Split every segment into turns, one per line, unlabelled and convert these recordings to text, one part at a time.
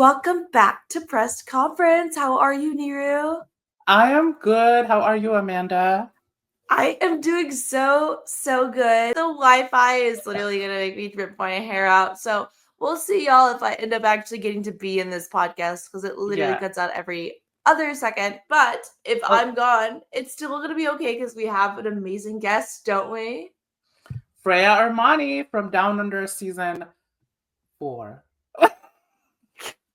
Welcome back to Press Conference. How are you, Niru?
I am good. How are you, Amanda?
I am doing so good. The Wi-Fi is literally going to make me rip my hair out. So we'll see, y'all, if I end up actually getting to be in this podcast because it literally cuts out every other second. But if I'm gone, it's still going to be okay because we have an amazing guest, don't we?
Freya Armani from Down Under season 4.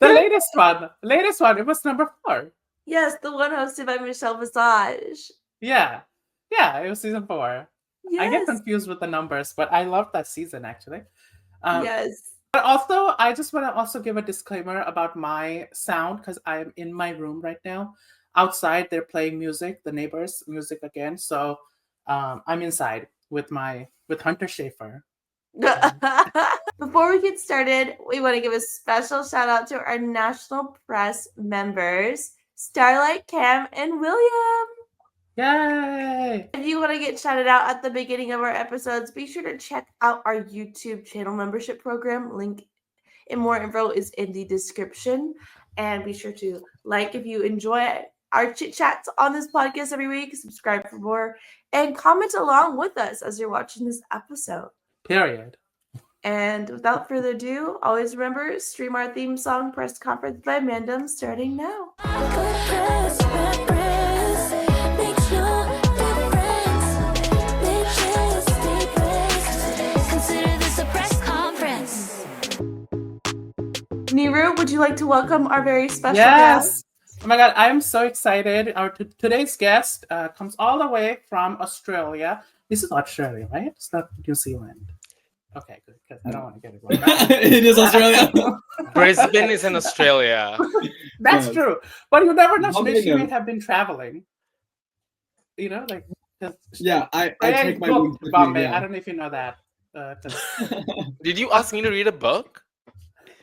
The latest one. It was number 4.
Yes, the one hosted by Michelle Visage.
Yeah, it was season 4.
Yes.
I get confused with the numbers, but I love that season actually.
Yes.
But also, I just want to also give a disclaimer about my sound because I'm in my room right now. Outside, they're playing music, the neighbors' music again. So I'm inside with Hunter Schafer.
Before we get started, we want to give a special shout out to our National Press members, Starlight, Cam, and William.
Yay!
If you want to get shouted out at the beginning of our episodes, be sure to check out our YouTube channel membership program. Link and more info is in the description. And be sure to like if you enjoy our chit chats on this podcast every week. Subscribe for more and comment along with us as you're watching this episode.
Period.
And without further ado, always remember, stream our theme song, Press Conference by Mandem, starting now. Niru, would you like to welcome our very special guest?
Oh my God, I am so excited. Our today's guest comes all the way from Australia. This is Australia, right? It's not New Zealand. Okay, good, because I don't want to get it wrong.
It is Australia.
Brisbane is in Australia.
That's true. But you never know. She may have been traveling. You know, like...
Yeah, I take my
book to Bombay. Yeah. I don't know if you know that.
Did you ask me to read a book?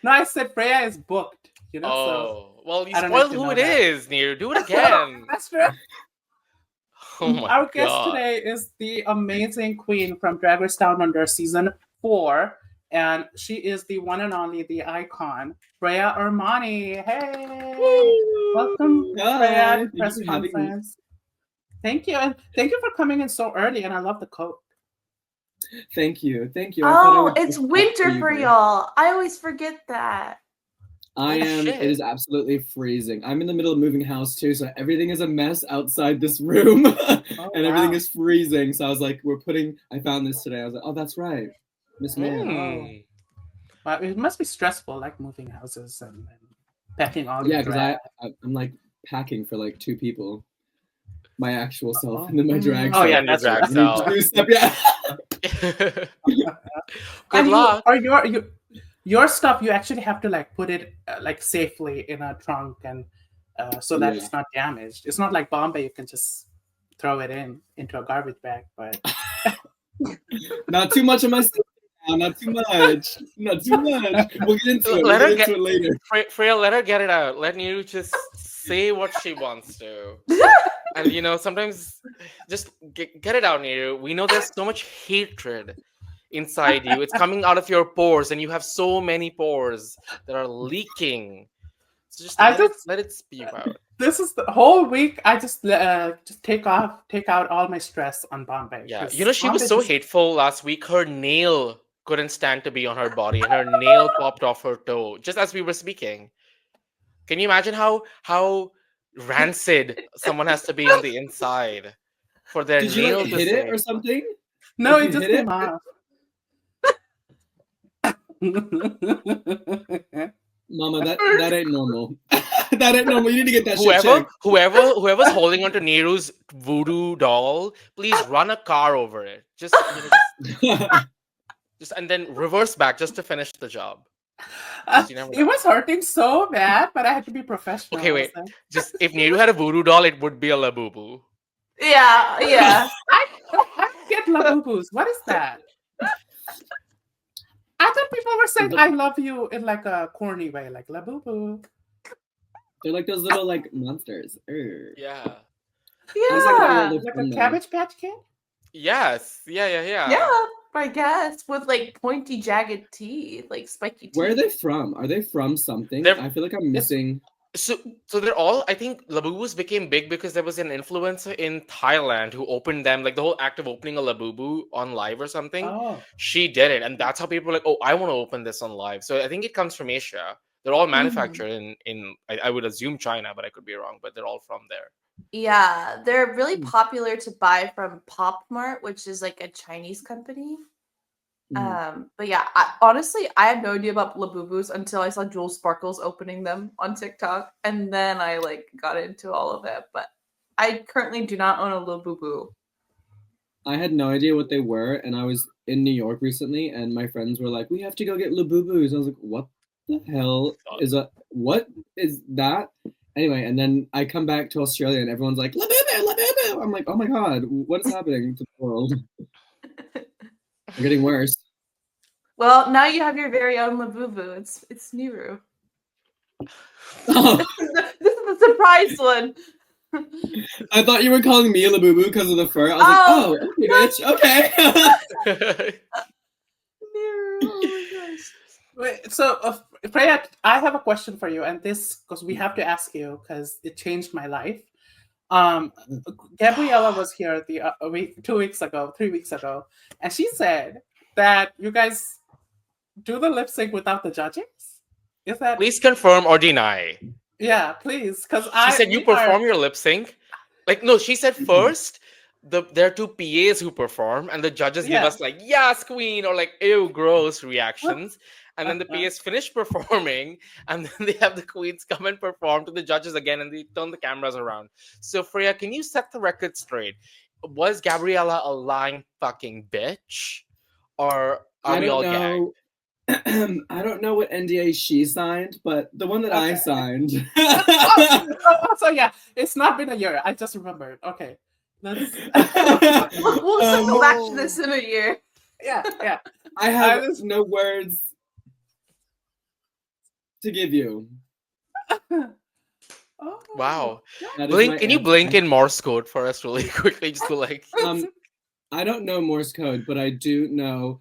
No, I said Freya is booked. You know.
Oh, well, you spoiled who it is, Neer. Do it again.
That's true.
Oh my
Our
God.
guest today is the amazing queen from Drag Race Down Under season 4, and she is the one and only, the icon, Freya Armani. Hey, welcome, Freya, to press conference. Thank you, and thank you for coming in so early. And I love the coat.
Thank you.
Oh, it's winter for y'all. I always forget that.
It is absolutely freezing. I'm in the middle of moving house too, so everything is a mess outside this room. And everything is freezing. So I was like, I found this today. I was like, oh, that's right. Miss Man.
Well, it must be stressful, like moving houses and packing all.
Yeah, because I'm like packing for like 2 people. My actual self and then my drag self.
Oh, yeah, that's drag self. Good luck.
Or your stuff, you actually have to like put it like safely in a trunk and so that it's not damaged. It's not like Bombay, you can just throw it into a garbage bag, but
not too much of my stuff. Not too much. We'll get into it. We'll get into it later.
Freya, let her get it out. Let you just say what she wants to. And you know, sometimes just get it out, Neru. We know there's so much hatred inside you. It's coming out of your pores, and you have so many pores that are leaking. So just let it spew out.
This is the whole week. I just take out all my stress on Bombay.
Yeah, you know, she was so hateful last week. Her nail couldn't stand to be on her body, and her nail popped off her toe just as we were speaking. Can you imagine how rancid someone has to be on the inside for their nail
to hit it or something?
No, it just came off.
Mama, that ain't normal. That ain't normal. You need to get that shit checked.
Whoever's holding onto Neru's voodoo doll, please run a car over it. Just and then reverse back just to finish the job.
It was hurting so bad, but I had to be professional.
Okay, wait. Just if Neru had a voodoo doll, it would be a labubu.
Yeah.
I get labubus. What is that? I thought people were saying "I love you" in like a corny way, like labubu.
They're like those little like monsters.
Yeah.
Like a Cabbage Patch Kid.
Yes. Yeah.
Yeah. I guess, with like pointy, jagged teeth, like spiky teeth.
Where are they from? Are they from something?
They're-
I feel like I'm missing.
So they're all. I think labubus became big because there was an influencer in Thailand who opened them. Like the whole act of opening a labubu on live or something.
Oh,
She did it, and that's how people were like, oh, I want to open this on live. So I think it comes from Asia. They're all manufactured in I would assume China, but I could be wrong. But they're all from there.
Yeah, they're really
Hmm.
popular to buy from Pop Mart, which is like a Chinese company. But yeah, honestly, I had no idea about labubus until I saw Jewel Sparkles opening them on TikTok, and then I like got into all of it. But I currently do not own a labubu.
I had no idea what they were, and I was in New York recently, and my friends were like, "We have to go get labubus." I was like, "What the hell is a what is that?" Anyway, and then I come back to Australia, and everyone's like, "Labubu, labubu!" I'm like, "Oh my god, what is happening to the world?" They're getting worse.
Well, now you have your very own labubu. It's Niru.
Oh,
This is the surprise one.
I thought you were calling me a labubu because of the fur. I was
Oh,
like, "Oh, okay, bitch, okay."
Niru, oh my gosh.
wait, so Freya, I have a question for you, and this because we have to ask you because it changed my life. Gabriella was here a week, 2 weeks ago, 3 weeks ago, and she said that you guys do the lip sync without the judges. Is that
Please confirm or deny.
yeah? Please, because
She said you perform your lip sync. Like no, she said first there are two PAs who perform, and the judges give
Yeah.
us like yes, queen, or like ew, gross reactions. And then the PAs finish performing, and then they have the queens come and perform to the judges again, and they turn the cameras around. So Freya, can you set the record straight? Was Gabriella a lying fucking bitch, or are
I
we all
don't
gagged?
know. I don't know what NDA she signed, but the one that I
Okay.
signed.
So yeah, it's not been a year. I just remembered. Okay, let's.
We'll circle back to this in a year.
yeah.
I have
was-
no words to give you.
Oh,
Wow.
That is
Blink,
my
can you
answer.
blink in Morse code for us really quickly? Just to like
I don't know Morse code, but I do know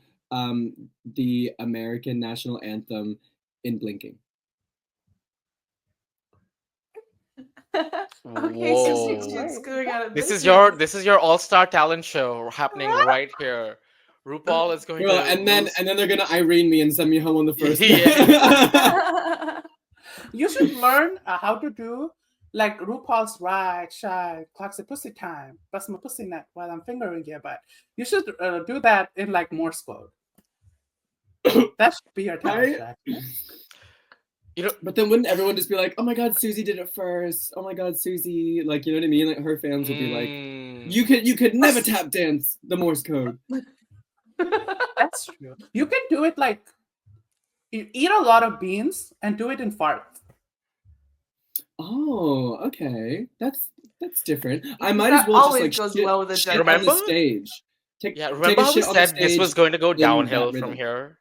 the American national anthem in blinking.
Okay, so
Whoa.
it's going out of
This is
business.
your all-star talent show happening right here. RuPaul is going
Girl,
to
and then they're gonna Irene me and send me home on the first day.
You should learn how to do like RuPaul's Ride, Shy, Clocks and Pussy Time. Bust my pussy nut while I'm fingering your butt. You should do that in like Morse code. That should be your talent track.
you know
But then wouldn't everyone just be like, "Oh my God, Susie did it first. Oh my God, Susie!" Like, you know what I mean? Like her fans would be like, "You could never tap dance the Morse code."
That's true. You can do it like you eat a lot of beans and do it in fart.
Oh, okay. That's different. I
Because
might
that
as well just
always
like
goes
shit,
well with the
shit
judges.
on the
Remember?
stage. Take
remember
a
how we
shit on the
said this was
stage
going to go
in
downhill
that
from
rhythm.
here?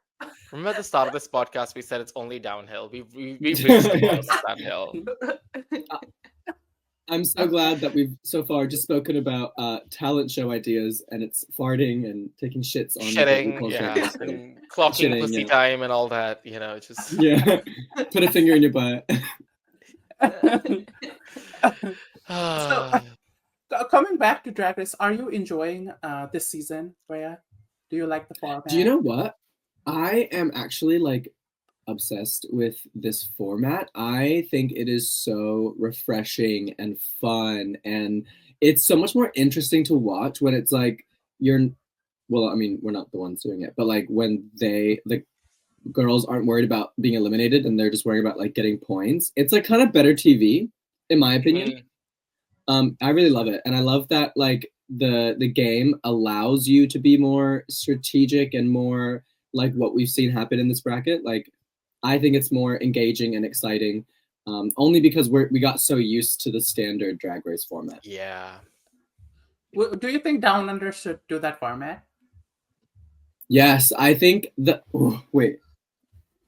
Remember at the start of this podcast we said it's only downhill. We've reached the bottom of that hill.
I'm so glad that we've so far just spoken about talent show ideas, and it's farting and taking shits on the
Shitting,
RuPaul
yeah,
shows. So,
and clocking
shitting,
pussy
yeah.
time and all that, just
Yeah. Put a finger in your butt.
So, coming back to Drag Race, are you enjoying this season, Freya? Do you like the format?
Do you know what? I am actually like obsessed with this format. I think it is so refreshing and fun, and it's so much more interesting to watch when it's like well, I mean, we're not the ones doing it, but like when the girls aren't worried about being eliminated and they're just worried about like getting points. It's like kind of better TV, in my opinion. I really love it, and I love that like the game allows you to be more strategic and more like what we've seen happen in this bracket. Like, I think it's more engaging and exciting, only because we got so used to the standard Drag Race format.
Yeah.
Do you think Down Under should do that format?
Yes, I think wait.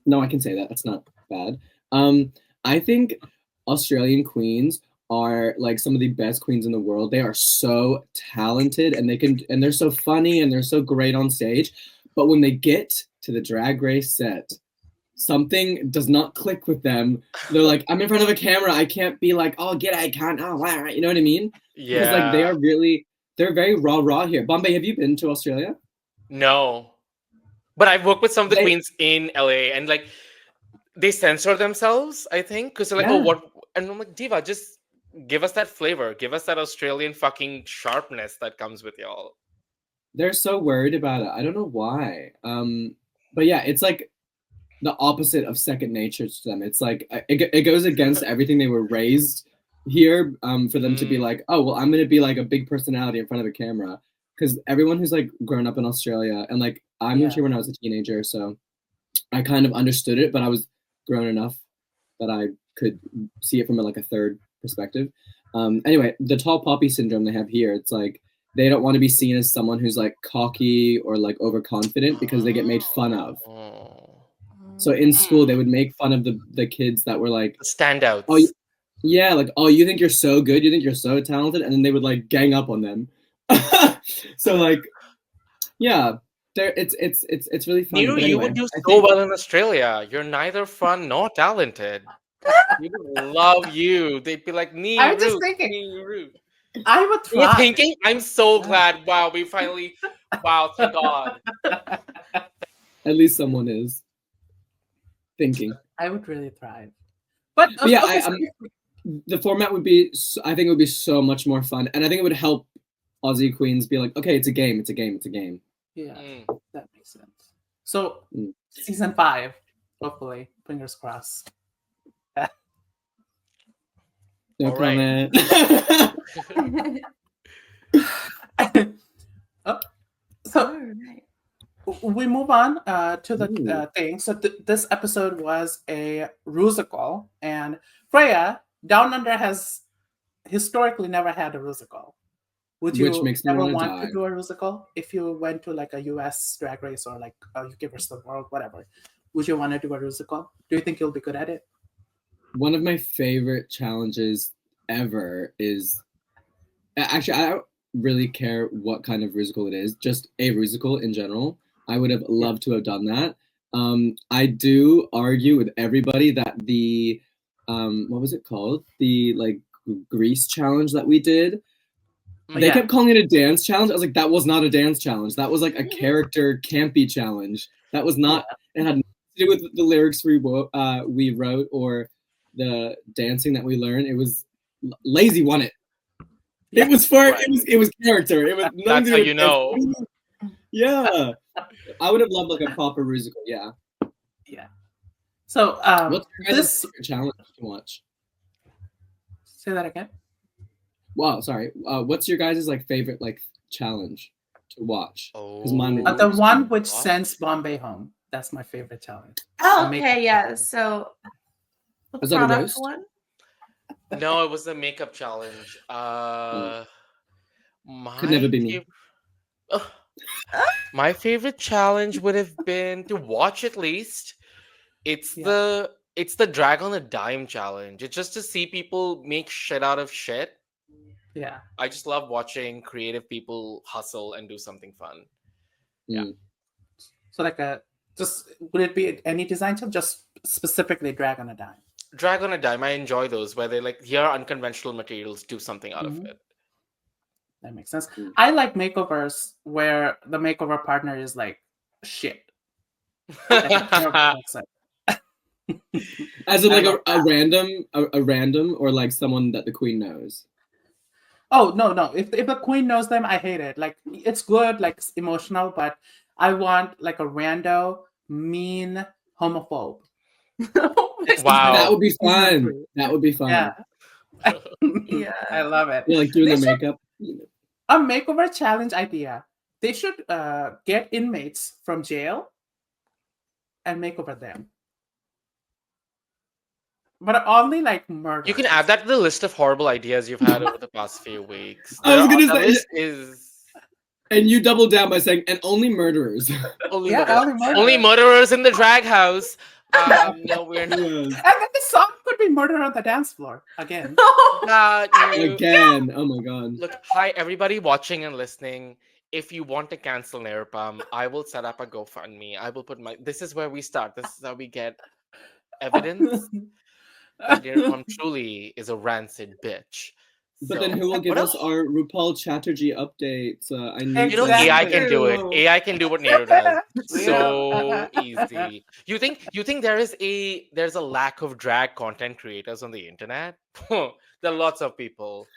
No, I can say that. That's not bad. I think Australian queens are like some of the best queens in the world. They are so talented and they're so funny and they're so great on stage. But when they get to the Drag Race set, something does not click with them. They're like, I'm in front of a camera. I can't be like, oh, I can't. Oh, wow. You know what I mean?
Yeah.
Because like they're very raw here. Bombay, have you been to Australia?
No. But I've worked with some of the queens in LA and like they censor themselves, I think. Because they're like, oh, what? And I'm like, Diva, just give us that flavor. Give us that Australian fucking sharpness that comes with y'all.
They're so worried about it. I don't know why. But yeah, it's like the opposite of second nature to them. It's like it goes against everything they were raised here for them to be like, oh, well, I'm going to be like a big personality in front of a camera. Because everyone who's like grown up in Australia and like I moved here when I was a teenager, so I kind of understood it, but I was grown enough that I could see it from like a third perspective. Anyway, the tall poppy syndrome they have here, it's like they don't want to be seen as someone who's like cocky or like overconfident because they get made fun of. So in school, they would make fun of the kids that were like
standouts.
Oh, yeah, like, oh, you think you're so good, you think you're so talented, and then they would like gang up on them. So like, yeah, it's really fun.
Niru,
anyway,
you would do so well in Australia. You're neither fun nor talented. People would love you. They'd be like, Niru.
I was just thinking.
Niru.
I would try.
You're thinking? I'm so glad. Wow, we finally. Wow, thank God.
At least someone is thinking.
I would really thrive. But
yeah, the format would be. I think it would be so much more fun, and I think it would help Aussie queens be like, okay, it's a game.
Yeah, that makes sense. So season 5, hopefully, fingers crossed.
No comment.
So we move on to the thing. So this episode was a Rusical, and Freya, Down Under has historically never had a Rusical. Would you ever want to do a Rusical if you went to like a US drag race or like UK versus the world, whatever? Would you want to do a Rusical? Do you think you'll be good at it?
One of my favorite challenges ever is actually I don't really care what kind of Rusical it is, just a Rusical in general. I would have loved to have done that. I do argue with everybody that the what was it called? The like Grease challenge that we did. They kept calling it a dance challenge. I was like, that was not a dance challenge. That was like a character campy challenge. That was not. It had nothing to do with the lyrics we wrote or the dancing that we learned. It was Lazy won it. It was for it was character. It was
that's how you know.
Yeah, I would have loved like a proper Rusical. Yeah.
So
what's your guys' challenge to watch?
Say that again.
Wow, sorry. What's your guys' like favorite like challenge to watch?
Because mine the one which sends Bombay home. That's my favorite challenge.
Oh, okay, yeah. So
is that a roast?
One?
No, it was the makeup challenge.
Could never be me.
My favorite challenge would have been to watch at least. It's the drag on a dime challenge. It's just to see people make shit out of shit.
Yeah.
I just love watching creative people hustle and do something fun.
Yeah. So like would it be any design job? Just specifically drag on a dime?
Drag on a dime. I enjoy those where they like, here are unconventional materials, do something out of it.
That makes sense. I like makeovers where the makeover partner is like shit.
As in like a random or like someone that the queen knows.
Oh no. If the queen knows them, I hate it. Like it's good, like it's emotional, but I want like a rando, mean homophobe.
Wow.
That would be fun. That would be fun.
Yeah.
Yeah.
I love it.
You're like doing the makeup.
A makeover challenge idea. They should get inmates from jail and make over them. But only like murder.
You can add that to the list of horrible ideas you've had over the past few weeks.
I was gonna say
is.
And you doubled down by saying, and only murderers.
Only murderers in the drag house. No, we're not.
Yes.
And then the song could be Murder on the Dance Floor again.
Again. Oh my god.
Look, hi everybody watching and listening. If you want to cancel Nirupam, I will set up a GoFundMe. I will put my. This is where we start. This is how we get evidence that Nirupam truly is a rancid bitch.
But then who will give us our RuPaul Chatterjee updates? I need
You know,
Exactly.
AI can do it. AI can do what Nero does. So
Yeah.
easy. You think there's a lack of drag content creators on the internet? There are lots of people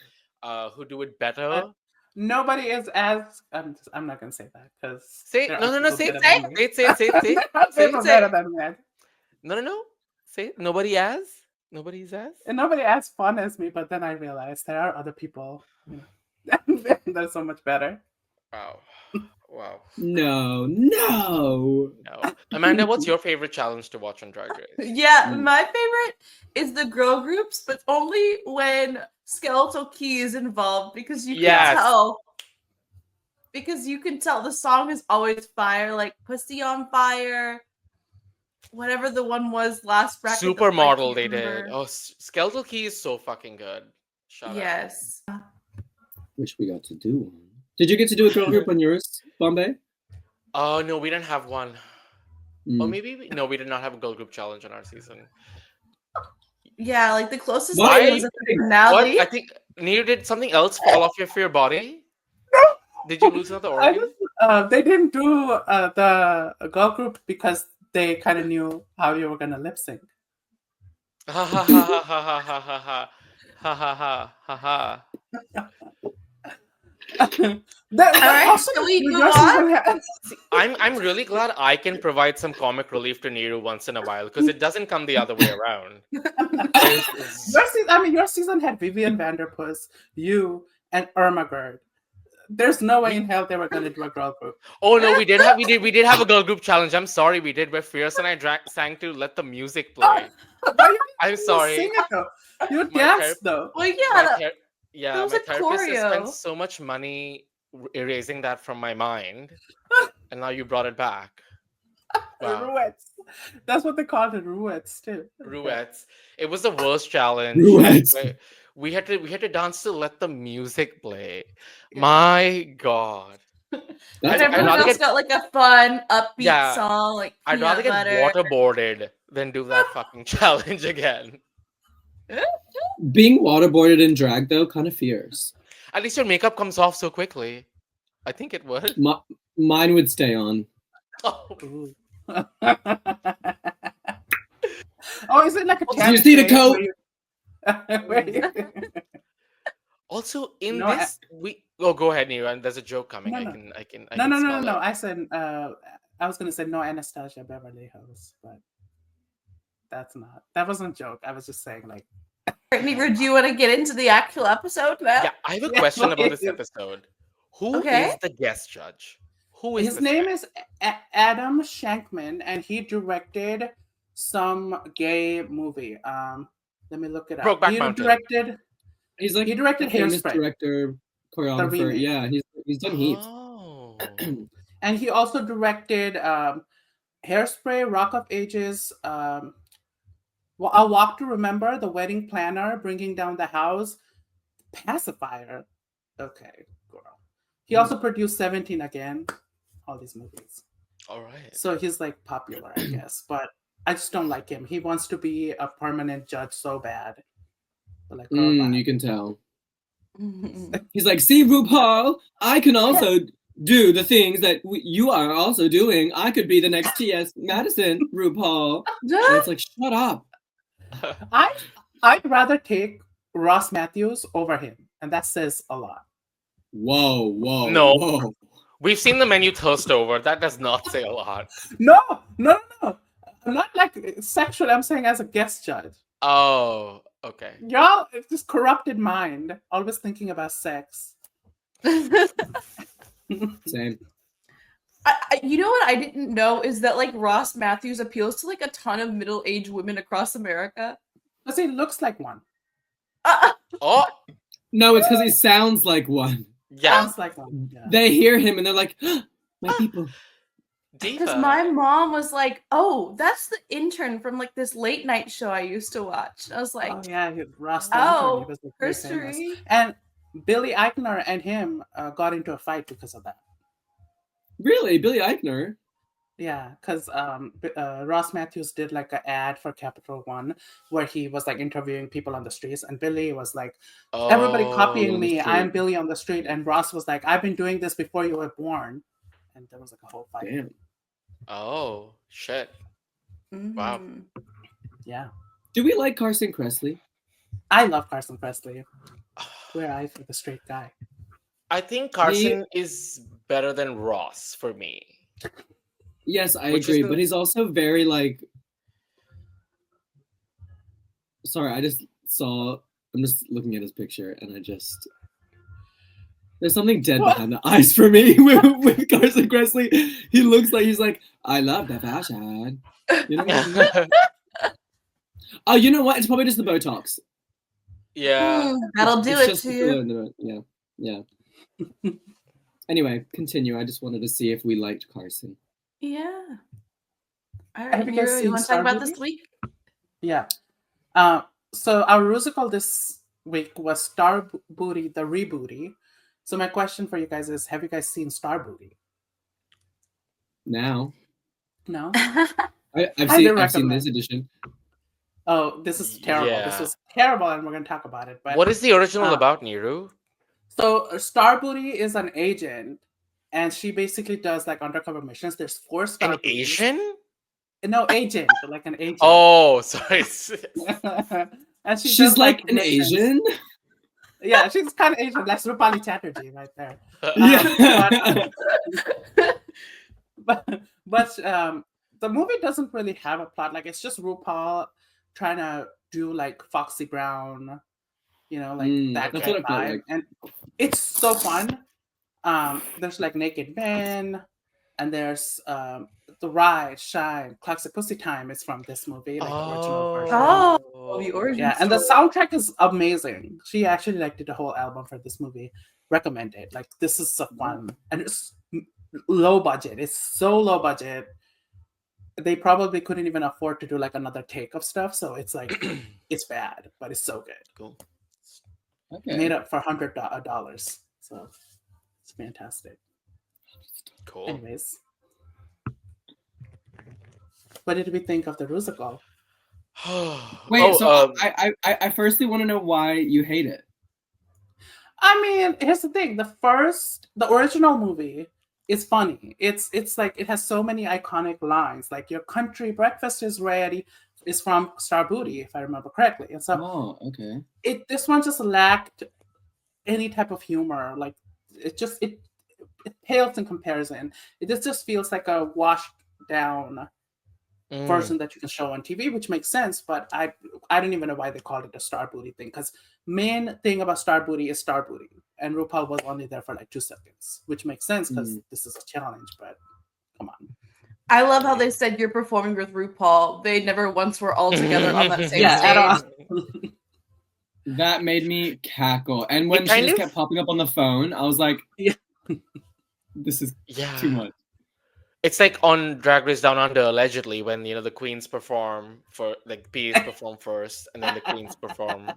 who do it better.
Nobody is as. I'm not gonna say that because
Say no. Say it.
People better than me.
No. Say it. Nobody's as.
And nobody as fun as me. But then I realized there are other people. You know, that's so much better.
Wow.
No.
Amanda, what's your favorite challenge to watch on Drag Race?
Yeah, my favorite is the girl groups, but only when Skeletal Key is involved because you can tell. Because you can tell the song is always fire, like Pussy on Fire, whatever the one was last bracket.
Supermodel they did. Oh, Skeletal Key is so fucking good. Shut up.
Wish we got to do one. Did you get to do a girl group on yours, Bombay?
Oh no, we didn't have one. Or maybe we did not have a girl group challenge on our season.
Yeah, like the closest
Why?
thing was a finale.
What? I think Neil, did something else fall off your body? Did you lose another organ?
They didn't do the girl group because they kind of knew how you were gonna lip sync.
Ha ha ha ha ha ha ha ha ha ha ha.
Alright, shall we move on?
See, I'm really glad I can provide some comic relief to Neru once in a while because it doesn't come the other way around.
Your season had Vivian Vanderpuss, you, and Ermagerd. There's no way in hell they were gonna do a girl group.
Oh no, we did have a girl group challenge. I'm sorry, we did. Where Fierce and I sang to Let the Music Play. I'm sorry.
Sing it though. You danced though.
Well, yeah.
My therapist has spent so much money erasing that from my mind, and now you brought it back. Wow.
Ruettes. That's what they called it, ruettes too.
Ruettes. It was the worst challenge.
Ruettes.
We had to dance to Let the Music Play. Yeah. My God.
And everyone else got like a fun, upbeat song. Like
I'd rather get waterboarded than do that fucking challenge again.
Being waterboarded in drag, though, kind of fierce.
At least your makeup comes off so quickly. I think it would.
Mine would stay on.
Oh,
is it like a?
Do you see the coat?
Also, in this, go ahead, Nira. There's a joke coming.
No.
I can.
No. I said I was gonna say no Anastasia Beverly Hills, but that wasn't a joke. I was just saying like.
Nira, do you want to get into the actual episode now?
Yeah, I have a question about this episode. Who is the guest judge? Who is
his name? Is Adam Shankman, and he directed some gay movie. Let me look it up.
Brokeback Mountain.
He directed Hairspray.
Director, choreographer. Yeah, he's done heaps.
Oh.
And he also directed Hairspray, Rock of Ages, A Walk to Remember, The Wedding Planner, Bringing Down the House, Pacifier. Okay, girl. He also produced 17 Again, all these movies.
All right.
So he's like popular, I guess, but I just don't like him. He wants to be a permanent judge so bad. But like,
you can tell. He's like, see, RuPaul, I can also do the things that you are also doing. I could be the next T.S. Madison, RuPaul. And it's like, shut up.
I'd rather take Ross Matthews over him, and that says a lot.
Whoa.
No.
Whoa.
We've seen the menu toast over. That does not say a lot.
No. I'm not like sexual. I'm saying as a guest judge.
Oh, okay.
Y'all, it's this corrupted mind, always thinking about sex.
Same.
You know what I didn't know is that like Ross Matthews appeals to like a ton of middle-aged women across America.
Because he looks like one.
Oh.
No, it's because he sounds like one.
Yeah.
Sounds like one. Yeah.
They hear him and they're like, my people.
Because
Diva.
my mom was like, "Oh, that's the intern from like this late night show I used to watch." I was like,
Oh yeah, Ross the intern. He was like, very famous.
history.
And Billy Eichner and him got into a fight because of that.
Really, Billy Eichner?
Yeah, because Ross Matthews did like an ad for Capital One where he was like interviewing people on the streets, and Billy was like, "Everybody copying
on the
me.
street.
I'm Billy on the street," and Ross was like, "I've been doing this before you were born," and there was like a whole fight.
Damn.
Oh, shit. Wow.
Mhm.
Yeah,
Do we like Carson Kressley?
I love Carson Kressley. Where I for the straight guy.
I think Carson is better than Ross for me.
Yes, I
Which
agree,
isn't-
but he's also very like. Sorry, I'm just looking at his picture, and there's something dead behind the eyes for me with Carson Kressley. He looks like he's like, I love the fashion. You know what I mean? Oh, you know what? It's probably just the Botox.
Yeah.
That'll do
It's
it
just
to
the
you.
filler in the- Yeah. Anyway, continue. I just wanted to see if we liked Carson.
Yeah. All
Have
right,
you guys
Nero, you
seen
want to talk about
Starrbooty?
this week?
Yeah. So our Rusical this week was Starrbooty, the rebooty. So my question for you guys is, have you guys seen Starrbooty?
Now,
No?
I've
Highly
seen
recommend.
this edition.
Oh, this is terrible.
Yeah.
This was terrible, and we're going to talk about it. But
What is the original
uh,
about, Niru?
So Starrbooty is an agent, and she basically does like undercover missions. There's 4
An
Starbooties.
Asian?
No, agent, like an agent.
Oh, sorry.
And she
She's
does,
like an
missions.
Asian.
Yeah, she's kind of Asian, like Rupali Chatterjee right there.
Yeah.
But the movie doesn't really have a plot. Like, it's just RuPaul trying to do like Foxy Brown, that
that's
kind
what
of
it felt
vibe,
like.
and it's so fun. There's like naked men, and there's the Ride, Shine, Classic Pussy Time is from this movie, like the original version.
Oh, the origin
Yeah, and the
story.
soundtrack is amazing. She actually like did a whole album for this movie. Recommend it. Like, this is so fun, and it's low budget. It's so low budget. They probably couldn't even afford to do like another take of stuff, so it's like it's bad, but it's so good.
Cool.
Okay.
Made up for $100, so it's fantastic.
Cool.
Anyways, what did we think of the Rusical?
Wait, I firstly want to know why you hate it.
I mean, here's the thing: the original movie is funny. It's like it has so many iconic lines. Like, your country breakfast is ready is from Starrbooty, if I remember correctly. And so,
okay.
This one just lacked any type of humor. Like, it pales in comparison. It just feels like a washed down version that you can show on TV, which makes sense. But I don't even know why they called it a Starrbooty thing, because main thing about Starrbooty is Starrbooty, and RuPaul was only there for like 2 seconds, which makes sense because this is a challenge. But come on.
I love how they said you're performing with RuPaul. They never once were all together on that same
Yeah, at
stage.
all.
That made me cackle. And when
It
she
kind
just
of-
kept popping up on the phone, I was like,
Yeah.
this is
Yeah.
too much.
It's like on Drag Race Down Under, allegedly, when the queens perform for like P's perform first, and then the queens perform.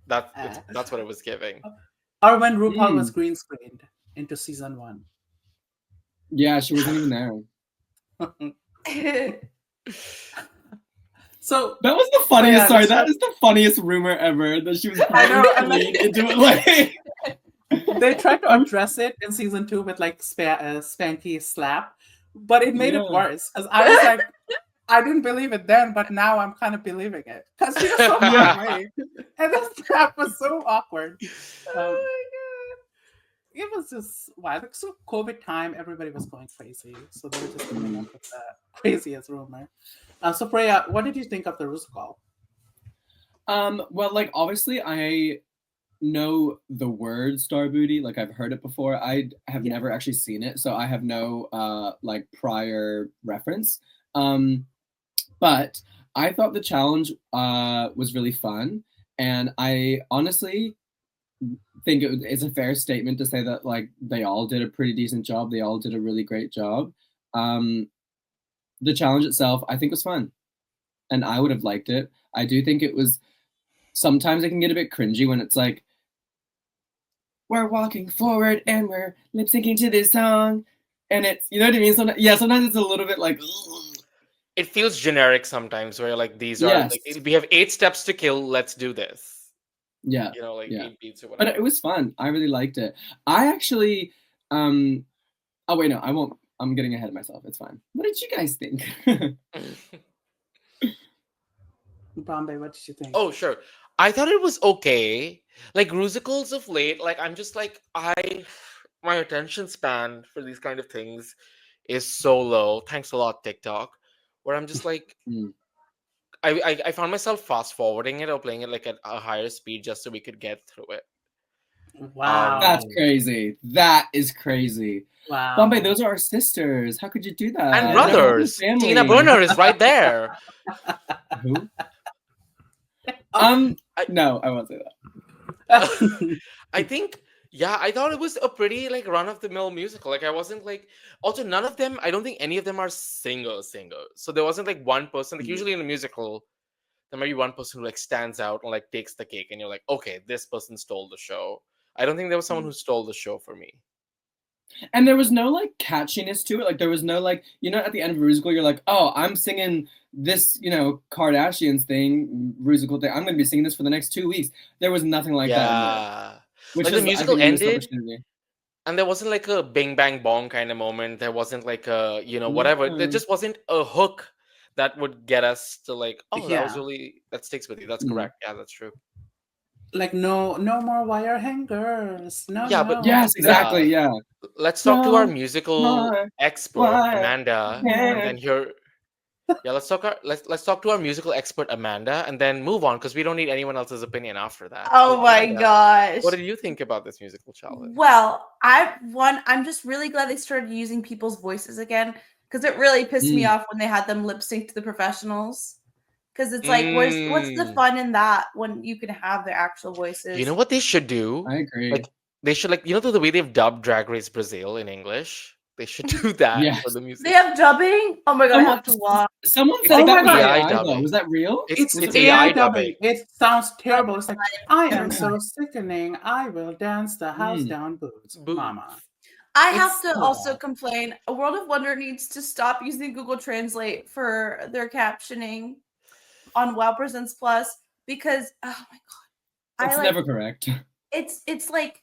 That's what it was giving.
Or when RuPaul was green screened into season 1.
Yeah, she wasn't even there.
So
That was the funniest.
yeah,
sorry,
so-
that is the funniest rumor ever. That she was
I know, and
lead into it. Like,
they tried to address it in season 2 with like Spanky slap, but it made it
Yeah.
worse because I was like, I didn't believe it then, but now I'm kind of believing it because she was so far
Yeah.
away, and the slap was so awkward.
Oh my god.
It was just wild. Like, so COVID time, everybody was going crazy, so they were just coming up with the craziest rumor. So Freya, what did you think of the Rusical?
well, like obviously I know the word Starrbooty, like I've heard it before. I have never actually seen it, so I have no like prior reference. But I thought the challenge was really fun, and I honestly think it's a fair statement to say that like they all did a pretty decent job. They all did a really great job. the challenge itself, I think, was fun, and I would have liked it. I do think it was. Sometimes it can get a bit cringy when it's like, we're walking forward and we're lip syncing to this song, and it's, you know what I mean. Sometimes it's a little bit like. Ugh.
It feels generic sometimes, where like these are
Yes.
like we have 8 steps to kill. Let's do this.
Yeah.
You know, like
Yeah.
8 beats or whatever.
But it was fun. I really liked it. I actually. Oh wait, no, I won't. I'm getting ahead of myself. It's fine. What did you guys think?
Bombay, what did you think?
Oh, sure. I thought it was okay. Like Rusicals of late, like I'm just like my attention span for these kind of things is so low. Thanks a lot, TikTok. Where I'm just like
Mm.
I found myself fast forwarding it or playing it like at a higher speed just so we could get through it.
Wow.
That's crazy. That is crazy.
Wow.
Bombay, those are our sisters. How could you do that?
And
They're
brothers.
family.
Tina Burner is right there.
Who? No, I won't say that.
I think, yeah, I thought it was a pretty like run of the mill musical. Like I wasn't like, also none of them, I don't think any of them are singers. So there wasn't like one person. Like usually in a musical, there might be one person who like stands out and like takes the cake, and you're like, okay, this person stole the show. I don't think there was someone who stole the show for me.
And there was no like catchiness to it. Like there was no like, you know, at the end of a musical, you're like, oh, I'm singing this, you know, Kardashians thing, musical thing. I'm going to be singing this for the next 2 weeks. There was nothing like that.
Yeah.
Which
Like
is,
the musical ended,
so
and there wasn't like a bing bang bong kind of moment. There wasn't like a, you know, whatever. There just wasn't a hook that would get us to like, oh, that was really, that sticks with you. That's correct. Yeah, that's true.
Like no more wire hangers. No.
Yeah, but
yes, exactly. Yeah.
Let's talk to our
No
musical
more
expert,
wire
Amanda, and then hear. Yeah, let's talk to our musical expert, Amanda, and then move on because we don't need anyone else's opinion after that.
Oh
So,
my
Amanda,
gosh.
what did you think about this musical challenge?
Well, I'm just really glad they started using people's voices again, because it really pissed me off when they had them lip sync to the professionals. Because it's like, what's the fun in that when you can have their actual voices?
You know what they should do?
I agree.
Like they should, like, you know, the way they've dubbed Drag Race Brazil in English. They should do that
Yes.
for the music.
They have dubbing. Oh my god, I have to watch.
Someone
It's
said
like
that was
AI
AI though.
dubbing.
Was that real?
It's
AI dubbing. It sounds terrible. It's like, I am
Yeah.
so sickening. I will dance the house down boots, mama.
I have to also complain. A World of Wonder needs to stop using Google Translate for their captioning on Wow Presents Plus, because oh my god,
It's never correct.
It's like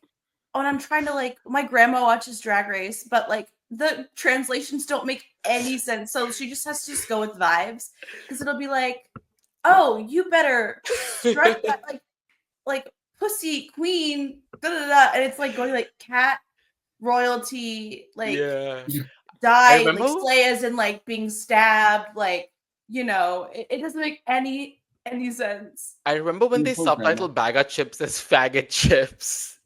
when I'm trying to, like, my grandma watches Drag Race, but like the translations don't make any sense, so she just has to just go with vibes, because it'll be like, oh, you better strike that like pussy queen, da da da, and it's like going like cat royalty, like die, like slay as in like being stabbed, like, you know, it doesn't make any sense.
I remember when they subtitled Bag of Chips as faggot chips.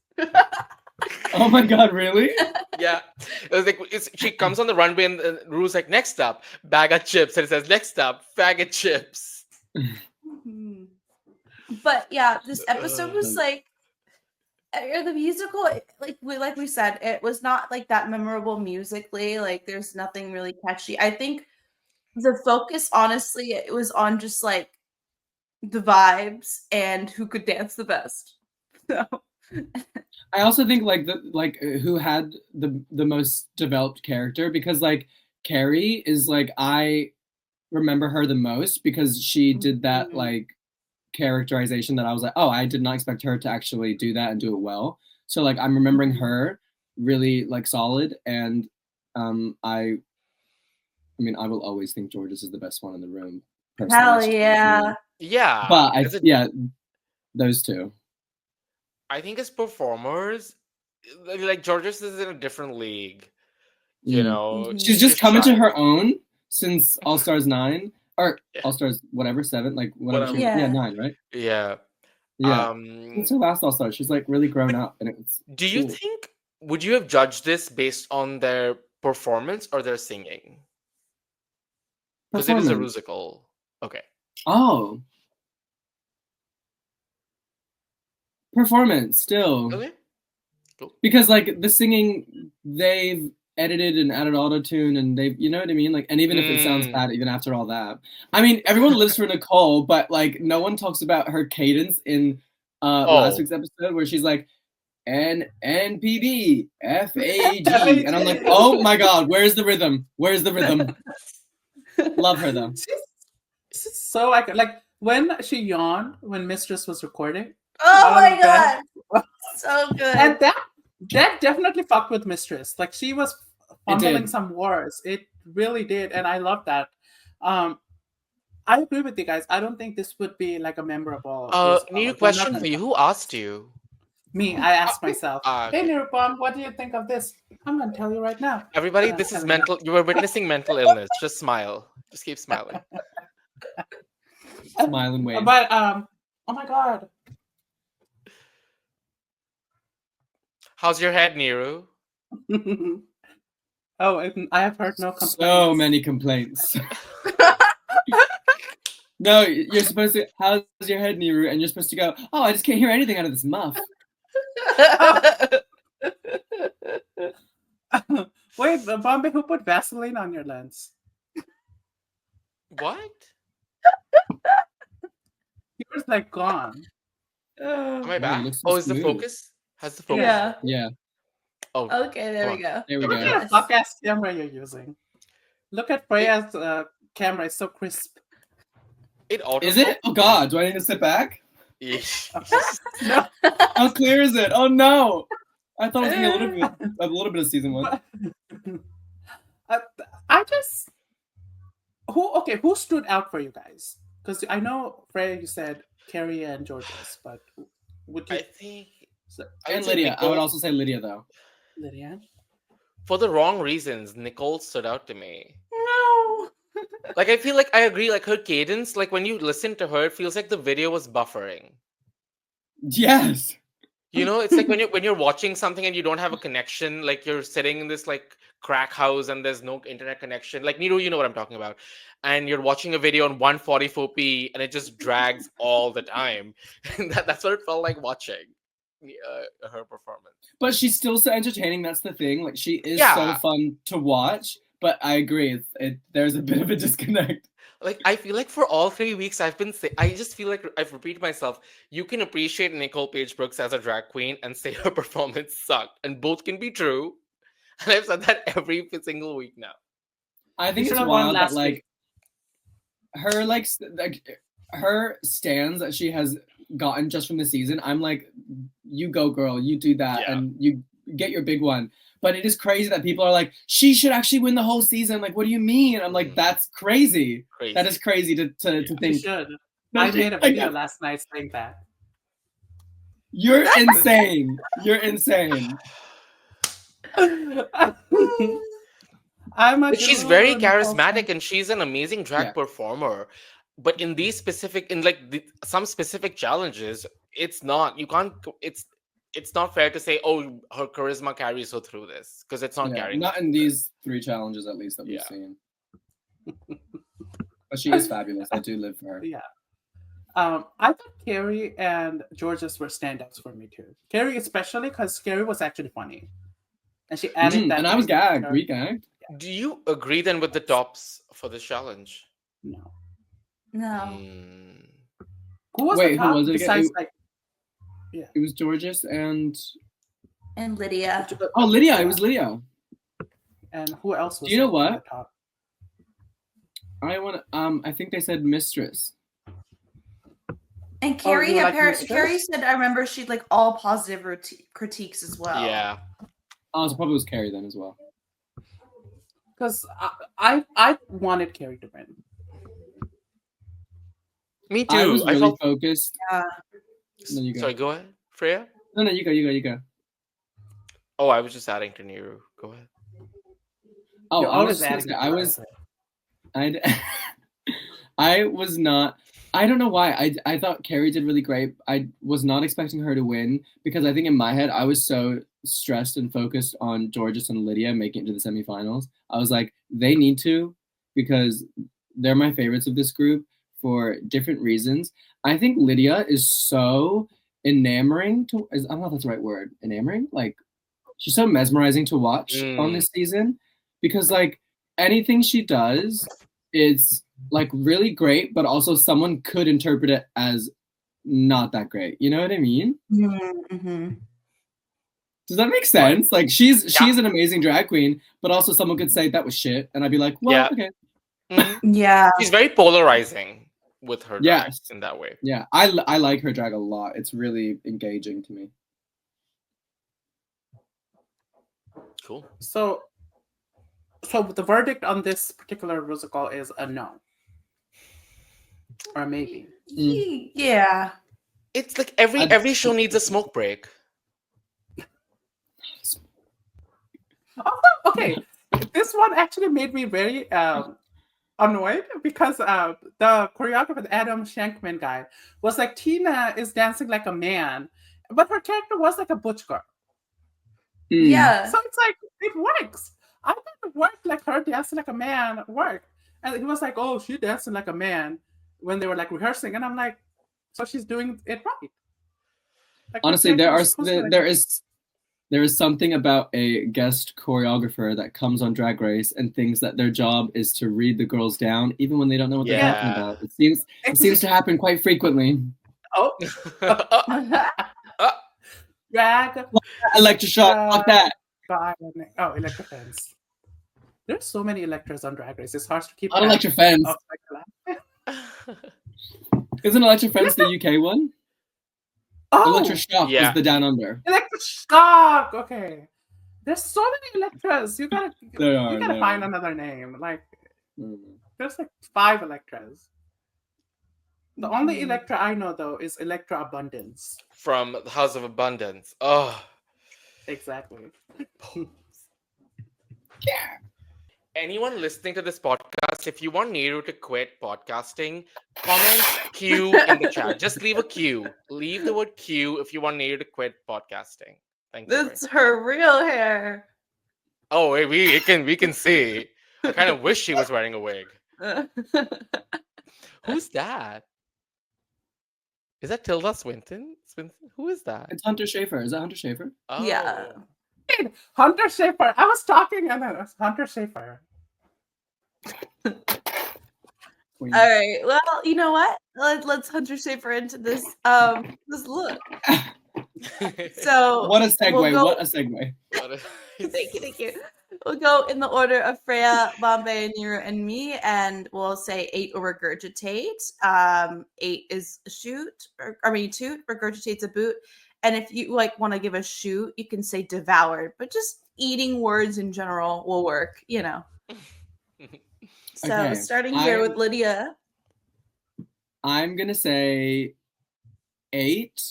Oh my god, really?
Yeah. It was like she comes on the runway and Ru's like, next up, Bag of Chips, and it says next up, faggot chips.
But yeah, this episode was like, the musical, like we said, it was not like that memorable musically. Like there's nothing really catchy. I think the focus, honestly, it was on just like the vibes and who could dance the best. So
I also think like who had the most developed character, because like Kerri is like, I remember her the most because she did that like characterization that I was like, oh, I did not expect her to actually do that and do it well. So like I'm remembering her really like solid, and I mean, I will always think Jorgeous is the best one in the room.
Hell yeah.
Yeah.
But those two.
I think as performers, like Jorgeous is in a different league. You know,
she's just coming to her own since All Stars 9 or All Stars whatever 7, like whatever. 9, right?
Yeah.
Yeah. Since her last All Star, she's like really grown up, and it's.
Do you think, would you have judged this based on their performance or their singing? Because it is a Rusical. Okay.
Oh. Performance still.
Okay. Cool.
Because like the singing, they've edited and added auto-tune, and they, you know what I mean? Like, and even if it sounds bad, even after all that, I mean, everyone lives for Nicole, but like, no one talks about her cadence in last week's episode where she's like, NPB FAG, and I'm like, oh my god, where's the rhythm? Where's the rhythm? Love her though.
She's so like when she yawned when Mistress was recording.
Oh my god, so good.
And that definitely fucked with Mistress. Like she was fumbling some words. It really did, and I love that. I agree with you guys. I don't think this would be like a memorable.
New question for you. Who asked you?
Me. I asked myself. Hey, Nirupam, what do you think of this? I'm gonna tell you right now.
Everybody, this is mental. You are witnessing mental illness. Just smile. Just keep smiling.
Smile and wave.
But oh my god.
How's your head, Niru?
I have heard no complaints.
So many complaints. No, you're supposed to. How's your head, Niru? And you're supposed to go. Oh, I just can't hear anything out of this muff.
Wait, Bombay, who put Vaseline on your lens?
What?
Yours like gone.
Am I back?
So
is the focus? Has the focus?
Yeah.
Yeah.
Oh. Okay, there we go.
There we
Look
go.
at the fuck-ass camera you're using. Look at Freya's camera. It's so crisp.
Is it? Oh god, do I need to sit back?
No.
How clear is it? Oh no! I thought it was gonna be a little bit of season 1.
I just who stood out for you guys? Because I know Freya, you said Kerri and Jorgeous, but would you?
I think.
And Lydia. I would also say Lydia though.
Lydia.
For the wrong reasons, Nicole stood out to me.
No.
Like I feel like I agree. Like her cadence, like when you listen to her, it feels like the video was buffering.
Yes.
You know, it's like when you're watching something and you don't have a connection, like you're sitting in this like crack house and there's no internet connection. Like Niru, you know what I'm talking about. And you're watching a video on 144p and it just drags all the time. And that's what it felt like watching her performance.
But she's still so entertaining. That's the thing. Like she is so fun to watch. But I agree. There's a bit of a disconnect.
Like I feel like for all 3 weeks I've been I just feel like I've repeated myself. You can appreciate Nicole Paige Brooks as a drag queen and say her performance sucked, and both can be true. And I've said that every single week now.
I think it's wild that like her stands that she has gotten just from the season. I'm like, you go girl, you do that, and you get your big one. But it is crazy that people are like, she should actually win the whole season. Like, what do you mean? And I'm like, that's crazy. That is crazy to think.
She should. I made a video last night saying that.
You're insane. You're insane.
She's very charismatic and she's an amazing drag performer. But in these specific, some specific challenges, it's not. You can't. It's not fair to say, oh, her charisma carries her through this, because it's not carrying.
Not in these 3 challenges, at least, that we've seen. But she is fabulous. I do live for her.
Yeah. I thought Kerri and Jorgeous were standouts for me too. Kerri especially, because Kerri was actually funny. And she added that.
And I was gagged. We gagged.
Yeah.
Do you agree then with the tops for this challenge?
No.
Who was the top? Who was it
besides,
it was Jorgeous and
Lydia.
Oh, Lydia! It was Lydia.
And who else was?
Do you know what? Top? I think they said Mistress.
And Kerri, Kerri said, I remember she'd like all positive critiques as well.
Yeah.
Oh, so probably was Kerri then as well.
Because I wanted Kerri to win.
Me too.
I was really focused.
Yeah.
No, you go.
Sorry, go ahead, Freya.
No, you go.
Oh, I was just adding to Niru. Go ahead.
Oh, I was not. I don't know why. I thought Kerri did really great. I was not expecting her to win because I think in my head I was so stressed and focused on Jorgeous and Lydia making it to the semifinals. I was like, they need to, because they're my favorites of this group for different reasons. I think Lydia is so enamoring to. I don't know if that's the right word. Enamoring, like she's so mesmerizing to watch on this season because like anything she does is like really great, but also someone could interpret it as not that great. You know what I mean?
Mm-hmm.
Does that make sense? Like she's an amazing drag queen, but also someone could say that was shit, and I'd be like, well, okay.
Yeah.
She's very polarizing with her drag in that way.
Yeah, I like her drag a lot. It's really engaging to me.
Cool.
So the verdict on this particular Rusical is a no. Or maybe.
Yeah.
It's like every show needs a smoke break.
Okay, this one actually made me very annoyed because the choreographer, the Adam Shankman guy, was like, Tina is dancing like a man, but her character was like a butch girl.
Yeah.
So it's like, it works. I thought it worked, like her dancing like a man worked. And he was like, oh, she dancing like a man when they were like rehearsing. And I'm like, so she's doing it right. Like,
honestly, there is something about a guest choreographer that comes on Drag Race and thinks that their job is to read the girls down, even when they don't know what they're talking about. It seems to happen quite frequently.
Oh, drag,
electroshock, fuck that.
Oh, Electra Fence. There's so many Electras on Drag Race. It's hard to keep.
Not Electra Fence. Isn't Electra Fence the UK one?
Oh,
Electroshock was the Down Under.
Electroshock. Okay, there's so many Electras. You gotta find another name. Like, there's like 5 Electras. The only Electra I know though is Electra Abundance
from the House of Abundance. Oh,
exactly.
Yeah.
Anyone listening to this podcast, if you want Neeru to quit podcasting, comment Q in the chat. Just leave a Q. Leave the word Q if you want Neeru to quit podcasting. Thank you.
That's her real hair.
Oh, wait, we can see. I kind of wish she was wearing a wig. Who's that? Is that Tilda Swinton? Who is that?
It's Hunter Schafer. Is that Hunter Schafer?
Oh.
Yeah.
Hunter Schafer. I was talking and then it was Hunter Schafer.
All right. Well, you know what? Let's Hunter Schafer into this this look. So
what a segue! What a segue!
Thank you. We'll go in the order of Freya, Bombay, Neeru, and me, and we'll say 8 or regurgitate. 8 is a shoot, toot. Regurgitate's a boot. And if you like want to give a shoot, you can say devoured, but just eating words in general will work, you know. So
Okay,
starting here with Lydia.
I'm gonna say 8,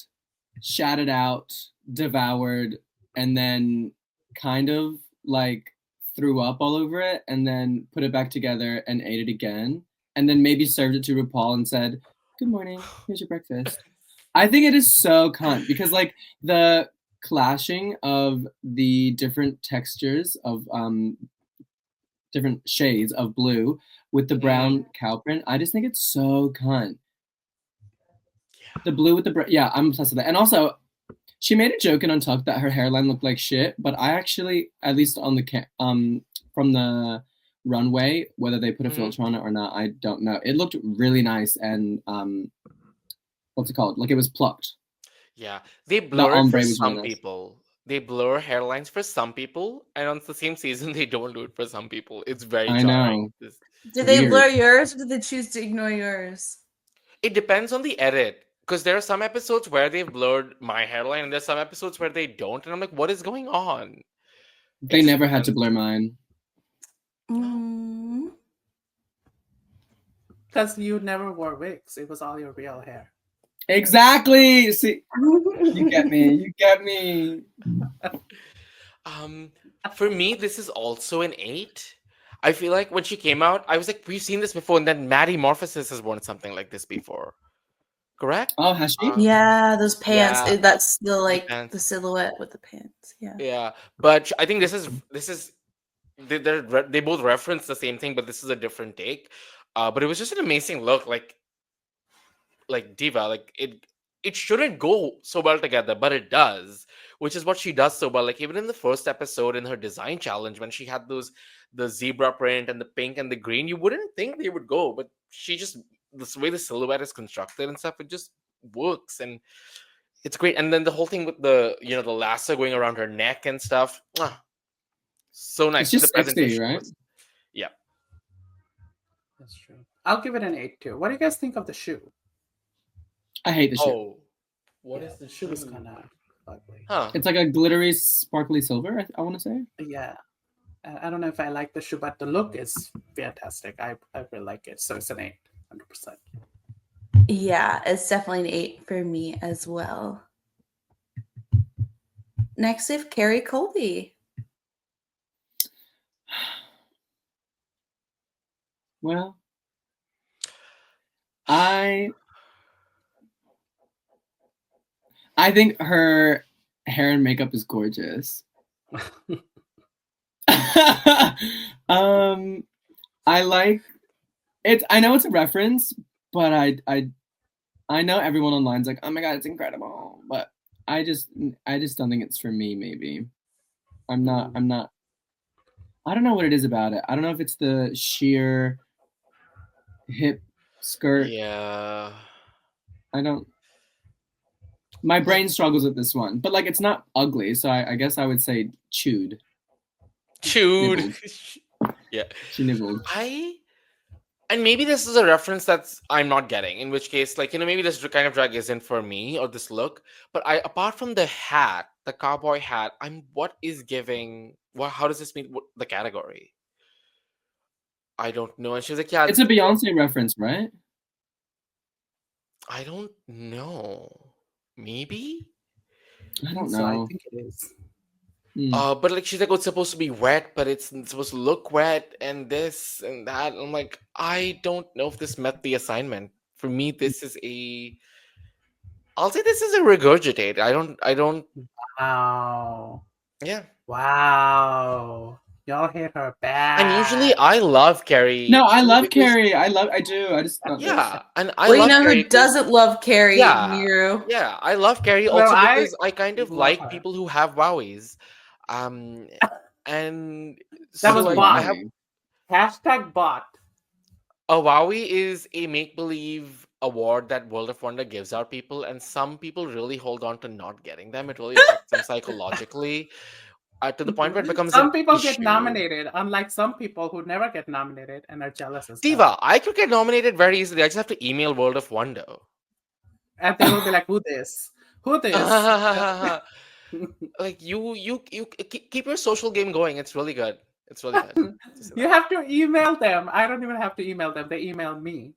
shattered out, devoured, and then kind of like threw up all over it, and then put it back together and ate it again, and then maybe served it to RuPaul and said, "Good morning, here's your breakfast." I think it is so cunt because like the clashing of the different textures of different shades of blue with the brown cow print, I just think it's so cunt. Yeah. The blue with the brown, I'm obsessed with that. And also, she made a joke in Untucked that her hairline looked like shit, but I actually, at least on the from the runway, whether they put a filter on it or not, I don't know. It looked really nice and what's it called? Like it was plucked.
Yeah, they blur it for some people. They blur hairlines for some people, and on the same season, they don't do it for some people. It's very jarring.
Did they blur yours, or did they choose to ignore yours?
It depends on the edit, because there are some episodes where they've blurred my hairline, and there's some episodes where they don't, and I'm like, what is going on?
They never had to blur mine.
Because you never wore wigs. It was all your real hair.
Exactly. See, you get me. You get me.
For me, this is also an 8. I feel like when she came out, I was like, we've seen this before, and then Maddie Morphosis has worn something like this before. Correct?
Oh, has she?
Yeah, those pants.
Yeah.
That's the the silhouette with the pants. Yeah.
Yeah, but I think this is they both reference the same thing, but this is a different take. But it was just an amazing look, like diva, like it. it shouldn't go so well together, but it does, which is what she does so well. Like even in the first episode in her design challenge, when she had the zebra print and the pink and the green, you wouldn't think they would go, but she just this way the silhouette is constructed and stuff, it just works and it's great. And then the whole thing with the the lasso going around her neck and stuff, so nice.
It's just
The
sexy,
presentation
right?
was- yeah.
That's true. I'll give it an 8 too. What do you guys think of the shoe?
I hate the shoe.
Oh, what is the
shoe? Was
shoe?
kind of ugly.
Huh?
It's like a glittery, sparkly silver. I want to say.
Yeah. I don't know if I like the shoe, but the look is fantastic. I really like it. So it's an 8, 100%.
Yeah, it's definitely an 8 for me as well. Next, we have Kerri Colby.
Well, I think her hair and makeup is gorgeous. I like it. I know it's a reference, but I know everyone online's like, oh my god, it's incredible. But I just don't think it's for me. Maybe I'm not. I don't know what it is about it. I don't know if it's the sheer hip skirt.
Yeah.
I don't. My brain struggles with this one, but like it's not ugly, so I guess I would say chewed.
Chewed. Yeah.
She nibbled.
And maybe this is a reference that's I'm not getting, in which case, like, maybe this kind of drag isn't for me or this look. But apart from the hat, the cowboy hat, what is giving? How does this meet the category? I don't know. And she's like, yeah,
It's a Beyonce reference, right?
I don't know. Maybe.
I don't
So I
know.
think it is.
But like she's like, oh, it's supposed to be wet, but it's supposed to look wet, and this and that. I'm like, I don't know if this met the assignment. For me, this is I'll say this is a regurgitate. I don't.
Wow.
Yeah.
Wow. Y'all hit her bad.
And usually I love Kerri.
No, I love Kerri. I do. I just not
Yeah, and I
Well, you
love
know
Kerri
who doesn't love Kerri?
Yeah.
Miru.
Yeah, I love Kerri
Well,
also
I
because I kind of
love
like
her.
people who have wowies. And
That
so
was
I
bot.
have
Hashtag bot.
a wowie is a make-believe award that World of Wonder gives out people, and some people really hold on to not getting them. It really affects them psychologically to the point where it becomes
Some
an
people get
issue.
nominated, unlike some people who never get nominated and are jealous as hell.
Diva, I could get nominated very easily. I just have to email World of Wonder.
And they will be like, who this? Who this?
Like you keep your social game going. It's really good. It's really good.
You have to email them. I don't even have to email them. They email me.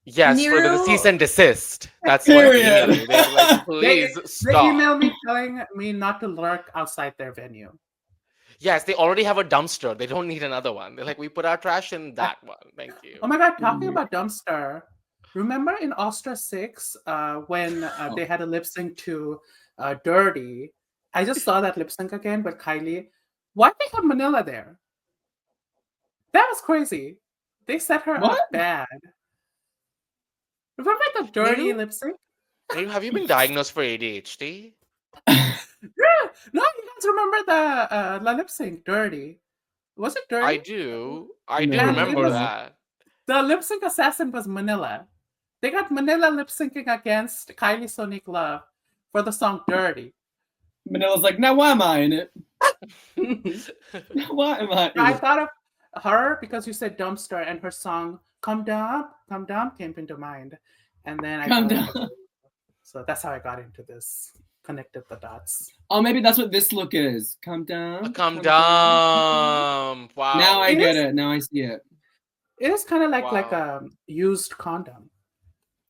Yes, for the
Miru-
cease and desist. That's what they email you. They're like, please
They
stop.
email me telling me not to lurk outside their venue.
Yes, they already have a dumpster. They don't need another one. They're like, we put our trash in that one. Thank you.
Oh my god, talking about dumpster. Remember in Ostra 6 when they had a lip sync to Dirty? I just saw that lip sync again with Kylie. Why they have Manila there? That was crazy. They set her up bad. Remember the Dirty lip sync?
Have you been diagnosed for ADHD?
Yeah. No, you guys remember the lip sync, Dirty? Was it Dirty?
I do. I do
No.
remember that.
The lip sync assassin was Manila. They got Manila lip syncing against Kylie Sonic Love for the song Dirty.
Manila's like, now why am I in it? Now why am I in
I
it?
thought of her because you said dumpster and her song Come Down came into mind. And then I
Come
thought
Down.
so that's how I got into this. Connected the dots.
Oh, maybe that's what this look is. Come down.
Come down. Wow.
Now I
It
get
is-
it. Now I see it.
It is kind of like
Wow.
a used condom.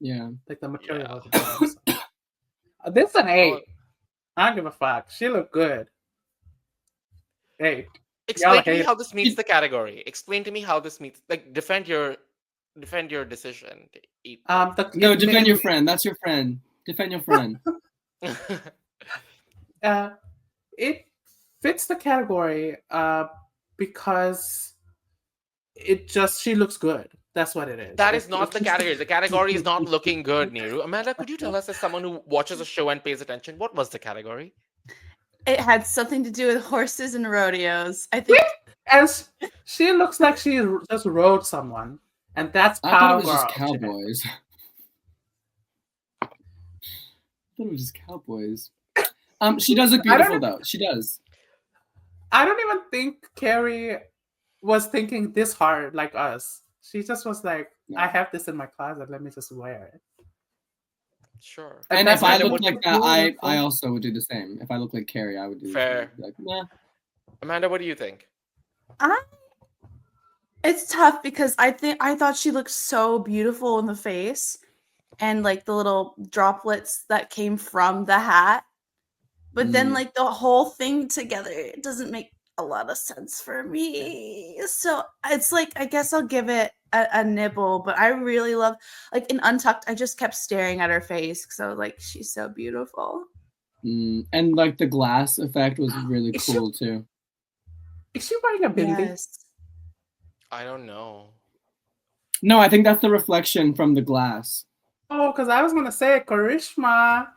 Yeah.
Like the material
Yeah.
of the condom. So. This is an 8.
Oh.
I don't give a fuck. She looked good. 8.
Explain to me
hate-
how this meets the category. Explain to me how this meets. Like, defend your decision. To eat.
No, defend your friend. That's your friend. Defend your friend.
It fits the category because she looks good. That's what it is.
That is not the category. The category is not looking good, Neeru. Amanda, could you tell us, as someone who watches a show and pays attention, what was the category?
It had something to do with horses and rodeos. I think.
And she looks like she just rode someone, and that's
I thought it was
cowgirl.
just cowboys. I thought it was just cowboys. She does look beautiful though. She does.
I don't even think Kerri was thinking this hard like us. She just was like, I have this in my closet. Let me just wear it.
Sure.
And if I looked like that, I also would do the same. If I looked like Kerri, I would do
fair.
The same. Like, nah.
Amanda, what do you think?
It's tough because I thought she looked so beautiful in the face, and like the little droplets that came from the hat. But then like the whole thing together, it doesn't make a lot of sense for me. So it's like, I guess I'll give it a nibble, but I really love, like in Untucked, I just kept staring at her face because I was like, she's so beautiful.
And like the glass effect was really cool too.
Is she wearing a bindi?
Yes.
I don't know.
No, I think that's the reflection from the glass.
Oh, because I was going to say Karishma.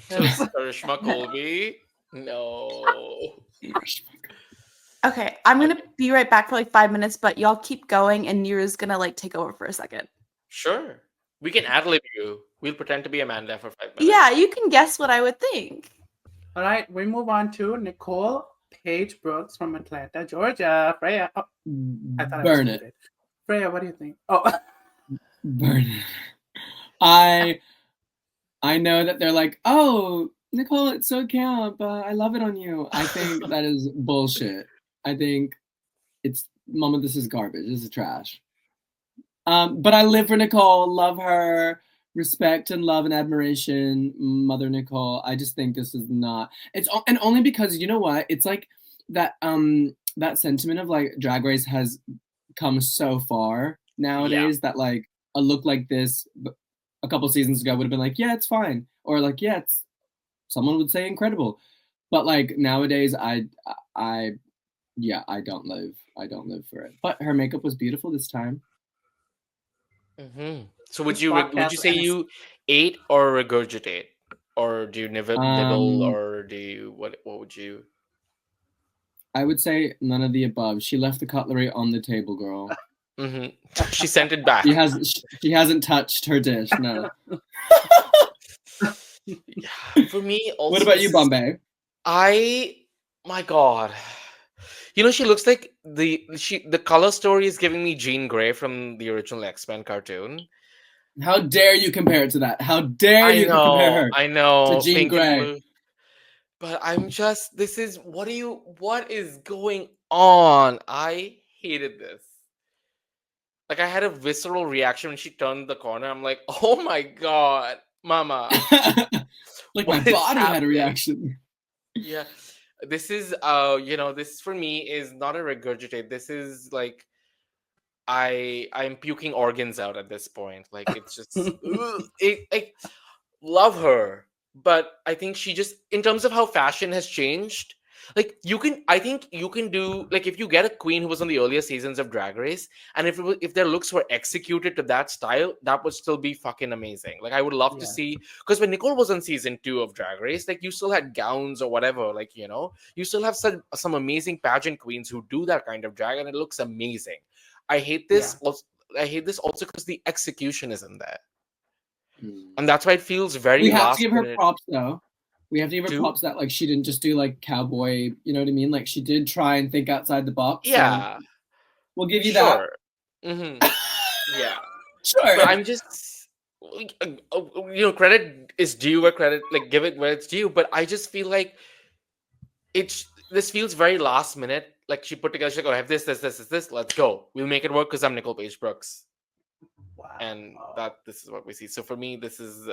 Karishma Colby? No.
Okay, I'm gonna be right back for like 5 minutes, but y'all keep going, and Neeru's gonna like take over for a second.
Sure. We can ad-lib you. We'll pretend to be Amanda for 5 minutes.
Yeah, you can guess what I would think.
All right, we move on to Nicole Paige Brooks from Atlanta, Georgia. Freya. Oh, I thought
Burn it.
Freya, what do you think? Oh,
burn it. I know that they're like, oh, Nicole, it's so camp. I love it on you. I think that is bullshit. I think it's, Mama, this is garbage. This is trash. But I live for Nicole, love her, respect and love and admiration, Mother Nicole. I just think this is not. And only because, you know what? It's like that that sentiment of like Drag Race has come so far nowadays that like a look like this a couple seasons ago would have been like, yeah, it's fine, or like, yeah, it's, someone would say incredible, but like nowadays I don't live for it. But her makeup was beautiful this time.
Mm-hmm. So would you say you ate or regurgitate, or do you nibble, or do you what would you?
I would say none of the above. She left the cutlery on the table, girl.
Mm-hmm. She sent it back.
She hasn't touched her dish. No.
For me, also.
What about you, Bombay?
My God. You know, she looks like the color story is giving me Jean Grey from the original X-Men cartoon.
How dare you compare it to that? How dare you compare her?
I know.
To Jean Grey.
But I'm just, what is going on? I hated this. Like, I had a visceral reaction when she turned the corner. I'm like, oh my God, Mama.
Like my body had a reaction.
Yeah. This is, this for me is not a regurgitate. This is like, I'm puking organs out at this point. Like, it's just, I love her. But I think she just, in terms of how fashion has changed, like I think you can do, like, if you get a queen who was on the earlier seasons of Drag Race, and if their looks were executed to that style, that would still be fucking amazing. Like, I would love to see, because when Nicole was on season 2 of Drag Race, like, you still had gowns or whatever, like, you still have some amazing pageant queens who do that kind of drag, and it looks amazing. I hate this. I hate this also because the execution isn't there. And that's why it feels very.
We have to give her props, though. We have to give her props that like she didn't just do like cowboy. You know what I mean? Like she did try and think outside the box.
Yeah,
so we'll give you that.
Mm-hmm. Yeah,
sure.
But I'm just, credit is due where credit, like, give it where it's due. But I just feel like this feels very last minute. Like, she put together, she's like, oh, I have this, let's go. We'll make it work because I'm Nicole Paige Brooks. Wow. And this is what we see. So for me, this is,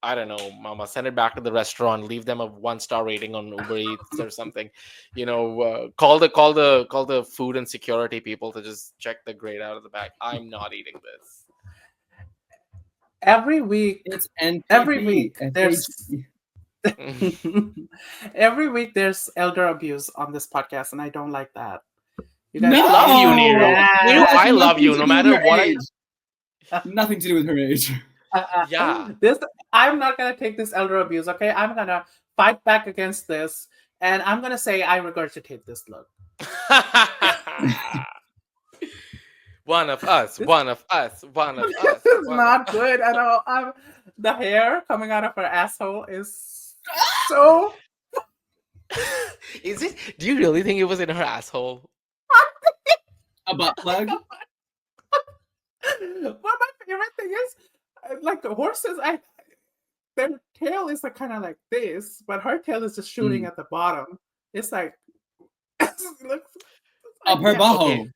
I don't know, Mama, send it back to the restaurant, leave them a 1-star rating on Uber Eats or something. Call the food and security people to just check the grade out of the bag. I'm not eating this.
Every week, there's every week there's elder abuse on this podcast, and I don't like that. You guys
No!
I love you, Niru.
Yeah.
Niru,
That has
I love
nothing
you
to
no
do with
matter
her
what
age. Nothing to do with her age.
Yeah.
I'm not gonna take this elder abuse, okay? I'm gonna fight back against this, and I'm gonna say I regurgitate this look.
One of us,
This-
one of us, one of us.
This is
one
not
of us.
good at all. The hair coming out of her asshole is so.
Is it? Do you really think it was in her asshole?
A butt plug?
Well, my favorite thing is, like the horses, their tail is like kind of like this, but her tail is just shooting at the bottom. It's like it looks
Up her
yeah.
butthole.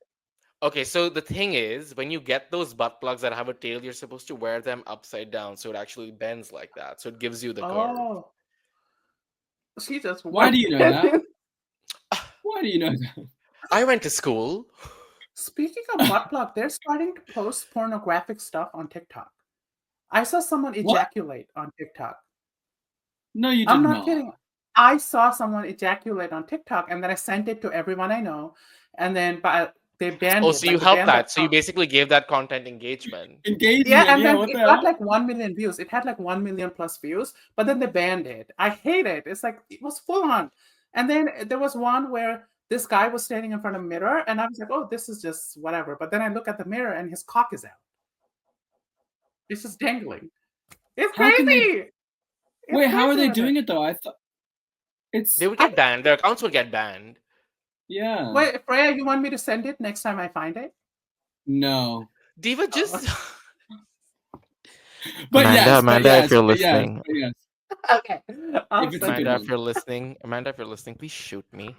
Okay, so the thing is, when you get those butt plugs that have a tail, you're supposed to wear them upside down so it actually bends like that. So it gives you the curve.
Oh, she just.
Why do you know
went
that?
in.
Why do you know that?
I went to school.
Speaking of butt plug, they're starting to post pornographic stuff on TikTok. I saw someone ejaculate on TikTok.
No, you did
I'm not kidding. I saw someone ejaculate on TikTok, and then I sent it to everyone I know, and then they banned
Oh,
it.
so
like,
you
they
helped
banned
that. So you
song.
basically gave that content engagement.
Engagement.
Yeah, and then
what
it
the
got
hell?
like 1 million views. It had like 1 million plus views, but then they banned it. I hate it. It's like it was full on. And then there was one where this guy was standing in front of a mirror, and I was like, oh, this is just whatever. But then I look at the mirror and his cock is out. It's just dangling. It's
How can they-
crazy.
Wait, how are they doing it though? I thought it's
They would get banned. Their accounts would get banned.
yeah.
Wait, Freya, you want me to send it next time I find it?
No.
Diva just.
But
Amanda,
yes,
Amanda,
but yes,
if you're
but yes,
listening.
but yes.
Okay. I'll
If it's a
send
good
it.
Amanda,
one.
if you're listening, Amanda, if you're listening, please shoot me.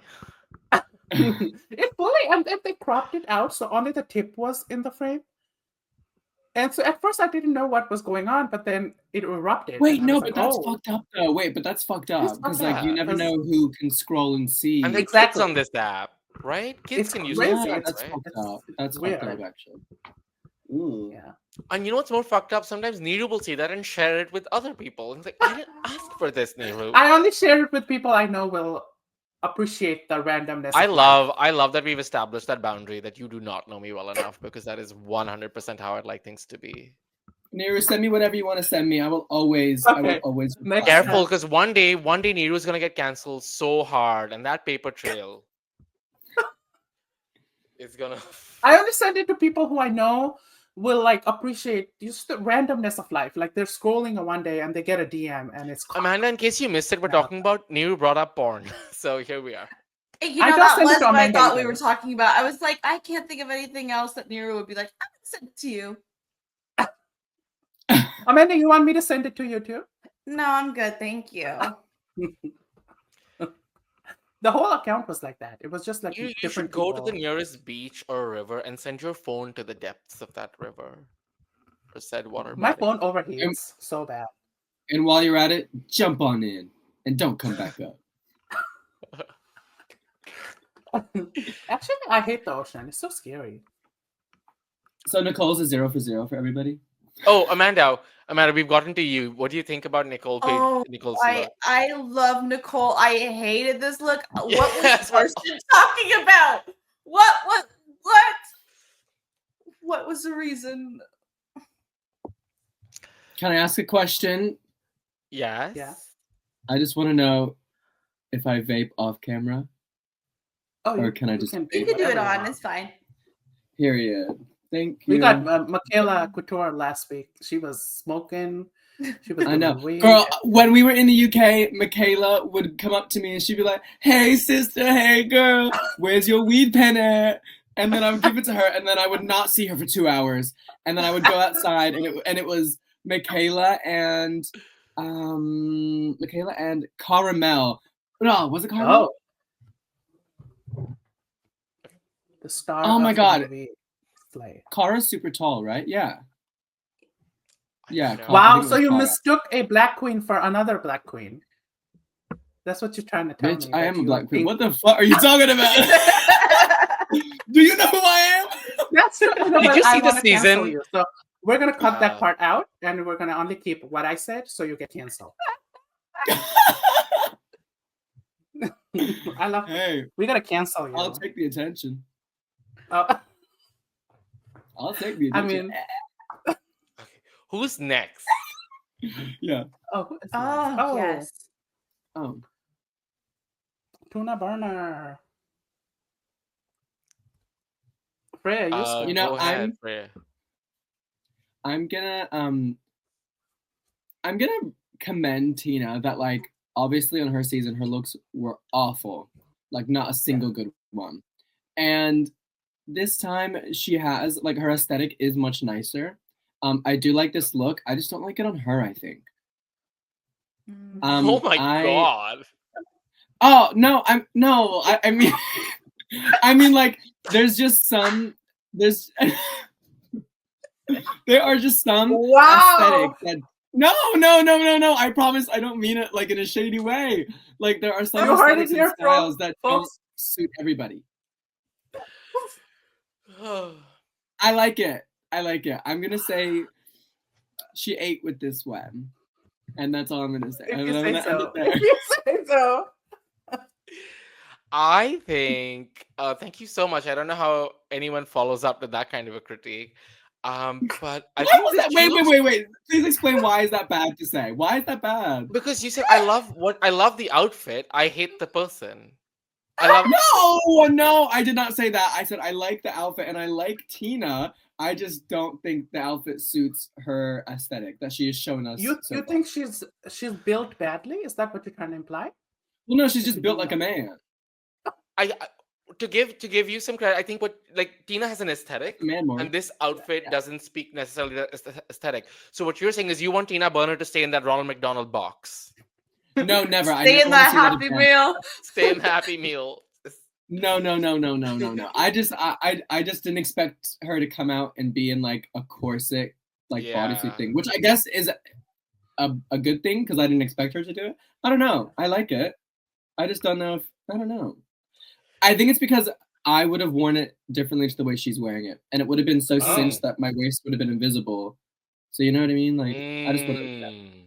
It fully, and then they cropped it out, so only the tip was in the frame. And so at first I didn't know what was going on, but then it erupted.
Wait,
and I
no,
was
but
like,
that's
oh.
fucked up though. Wait, but that's fucked up because
fucked
like you
up,
never
'cause-
know who can scroll and see.
And the kids
Exactly.
on this app, right? Kids
It's
can use
crazy.
these
Yeah,
apps,
that's
right?
fucked up. That's
weird.
fucked up actually. Ooh.
Yeah.
And you know what's more fucked up? Sometimes Niru will see that and share it with other people. And it's like, I didn't ask for this, Niru.
I only share it with people I know will appreciate the randomness.
I
of life.
love that we've established that boundary that you do not know me well enough because that is 100% how I'd like things to be.
Neru, send me whatever you want to send me. I will always reply.
Next
Careful, because one day Niru is gonna get cancelled so hard, and that paper trail is gonna.
I only send it to people who I know will like appreciate just the randomness of life. Like they're scrolling one day and they get a DM and it's
Amanda, in case you missed it, we're talking about Niru brought up porn, so here we are.
You
I
know,
don't
that
send it
was
to
what I
Amanda
thought we
either.
were talking about. I was like, I can't think of anything else that Nero would be like, I'm going to send it to you.
Amanda, you want me to send it to you too?
No, I'm good. Thank you.
The whole account was like that. It was just like
You
different
should go to the
people.
nearest beach or river and send your phone to the depths of that river or said water.
My
body.
phone overheats so bad.
And while you're at it, jump on in and don't come back up.
Actually, I hate the ocean. It's so scary.
So Nicole's a 0 for 0 for everybody.
Oh, Amanda, we've gotten to you. What do you think about Nicole?
Oh,
Nicole's
I love Nicole. I hated this look. What
Yes,
was Karsten talking about? What was the reason?
Can I ask a question?
Yes.
Yeah.
I just want to know if I vape off camera.
Oh,
Or can I just-
You can do it
whatever you
on.
want.
It's fine.
Period. Thank you.
We got Michaela Couture last week. She was smoking. She was
I know.
doing weed.
Girl, when we were in the UK, Michaela would come up to me and she'd be like, hey, sister, hey, girl, where's your weed pen at? And then I would give it to her, and then I would not see her for 2 hours. And then I would go outside, and it was Michaela and Caramel. No, was it Caramel?
Oh. The star
Oh my
of
God.
the movie Slay.
Cara's super tall, right? Yeah. Yeah.
Wow,
I
Wow,
think it
so
was
you
Cara.
mistook a black queen for another black queen. That's what you're trying to tell
Bitch,
me.
I
that
am a
you
black queen.
think-
What the fuck are you talking about? Do you know who I am?
That's true. No,
Did
but
you
I
see the
wanna cancel
season?
you. So we're gonna cut that
Wow.
part out, and we're gonna only keep what I said, so you get canceled. I love.
Hey,
We gotta cancel you.
I'll take the attention. I'll take the
I
attention.
mean,
Okay. Who's next?
Yeah.
who is next?
Yes.
Oh.
Tuna Burner. Freya, you start.
You know,
Go ahead, Freya.
I'm gonna commend Tina that, like, obviously on her season her looks were awful, like not a single good one, and this time she has, like, her aesthetic is much nicer. I do like this look. I just don't like it on her, I think.
Oh my
I
god.
Oh no, I mean I mean, like, there's just some there's there are just some
Wow.
aesthetics that no, I promise I don't mean it like in a shady way. Like, there are some
You heard it
aesthetics and
here,
styles that don't
folks.
suit everybody. I like it. I'm gonna say she ate with this one. And that's all I'm gonna say.
If
I'm
you
gonna
say
end it
so.
there.
If you say so.
I think thank you so much. I don't know how anyone follows up with that kind of a critique. But I
Why
think
was
that
that?
she looks-
Wait. Please explain why is that bad to say? Why is that bad?
because you said I love the outfit. I hate the person. I love
No, I did not say that. I said I like the outfit and I like Tina. I just don't think the outfit suits her aesthetic that she has shown us.
You
so far.
think she's built badly? Is that what you're trying to imply?
Well, no, she's
If
just
you
built
don't
like a
know.
man.
I to give you some credit. I think what like Tina has an aesthetic,
Man more.
and this outfit doesn't speak necessarily the aesthetic. So what you're saying is you want Tina Burner to stay in that Ronald McDonald box,
No, never. I
Stay
never
in
wanna
that
see that
Happy
again.
Meal.
stay in Happy Meal.
No. I just didn't expect her to come out and be in like a corset, like bodysuit
Yeah.
thing, which I guess is a good thing because I didn't expect her to do it. I don't know. I like it. I just don't know if I don't know. I think it's because I would have worn it differently to the way she's wearing it, and it would have been so cinched that my waist would have been invisible. So you know what I mean? Like I just would have, and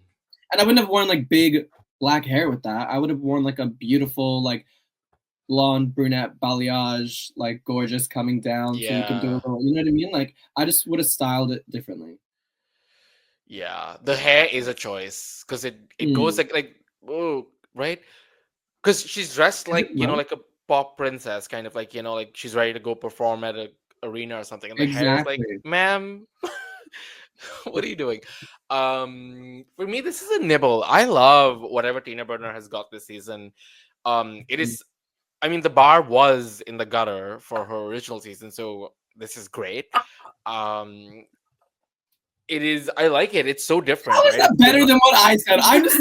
I wouldn't have worn like big black hair with that. I would have worn like a beautiful like blonde brunette balayage, like gorgeous coming down, so you can do a
Yeah.
little. You know what I mean? Like I just would have styled it differently.
Yeah, the hair is a choice because it goes like oh right because she's dressed like
No.
like a pop princess kind of like like she's ready to go perform at a arena or something and the hair is like
Exactly.
ma'am what are you doing? For me this is a nibble. I love whatever Tina Burner has got this season. It is I mean the bar was in the gutter for her original season, so this is great. It is. I like it. It's so different.
How is
right?
that better than what I said? I'm just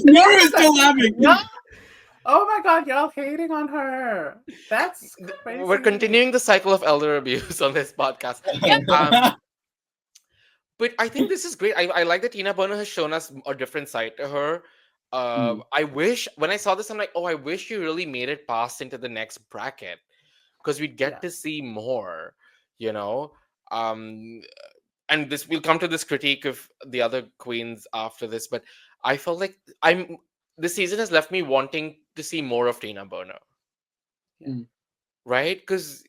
Nora is still laughing.
Oh my god, y'all hating on her. That's crazy.
We're continuing the cycle of elder abuse on this podcast. But I think this is great. I like that Tina Burner has shown us a different side to her. I wish when I saw this, I'm like, oh, I wish you really made it past into the next bracket because we'd get to see more. And this we'll come to this critique of the other queens after this, but I felt like this season has left me wanting to see more of Tina Burner. Right? Because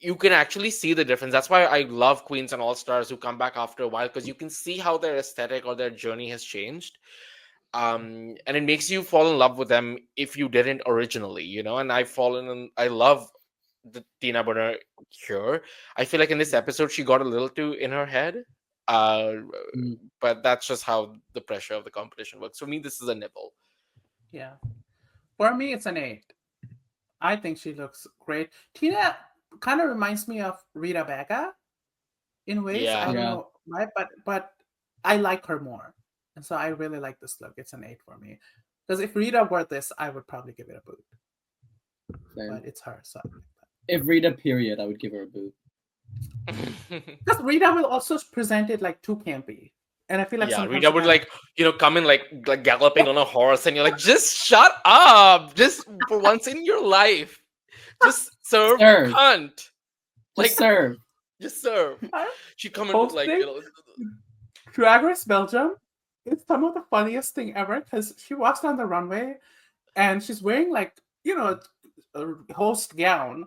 you can actually see the difference. That's why I love Queens and All Stars who come back after a while, because you can see how their aesthetic or their journey has changed. And it makes you fall in love with them if you didn't originally, and I love the Tina Burner here. I feel like in this episode she got a little too in her head, but that's just how the pressure of the competition works. For me, this is a nibble.
Yeah, for me it's an 8. I think she looks great. Tina kind of reminds me of Rita Baga in ways. I don't know why, but I like her more, and so I really like this look. It's an 8 for me, because if Rita were this, I would probably give it a boot.
Same.
But it's her, so.
If Rita, period, I would give her a boot.
Because Rita will also present it like too campy, and I feel like
Rita would come in like galloping on a horse, and you're like, just shut up, just for once in your life, just serve. Cunt.
Serve.
Just serve. She'd come in with
Drag Race Belgium. It's some of the funniest thing ever because she walks down the runway, and she's wearing a host gown.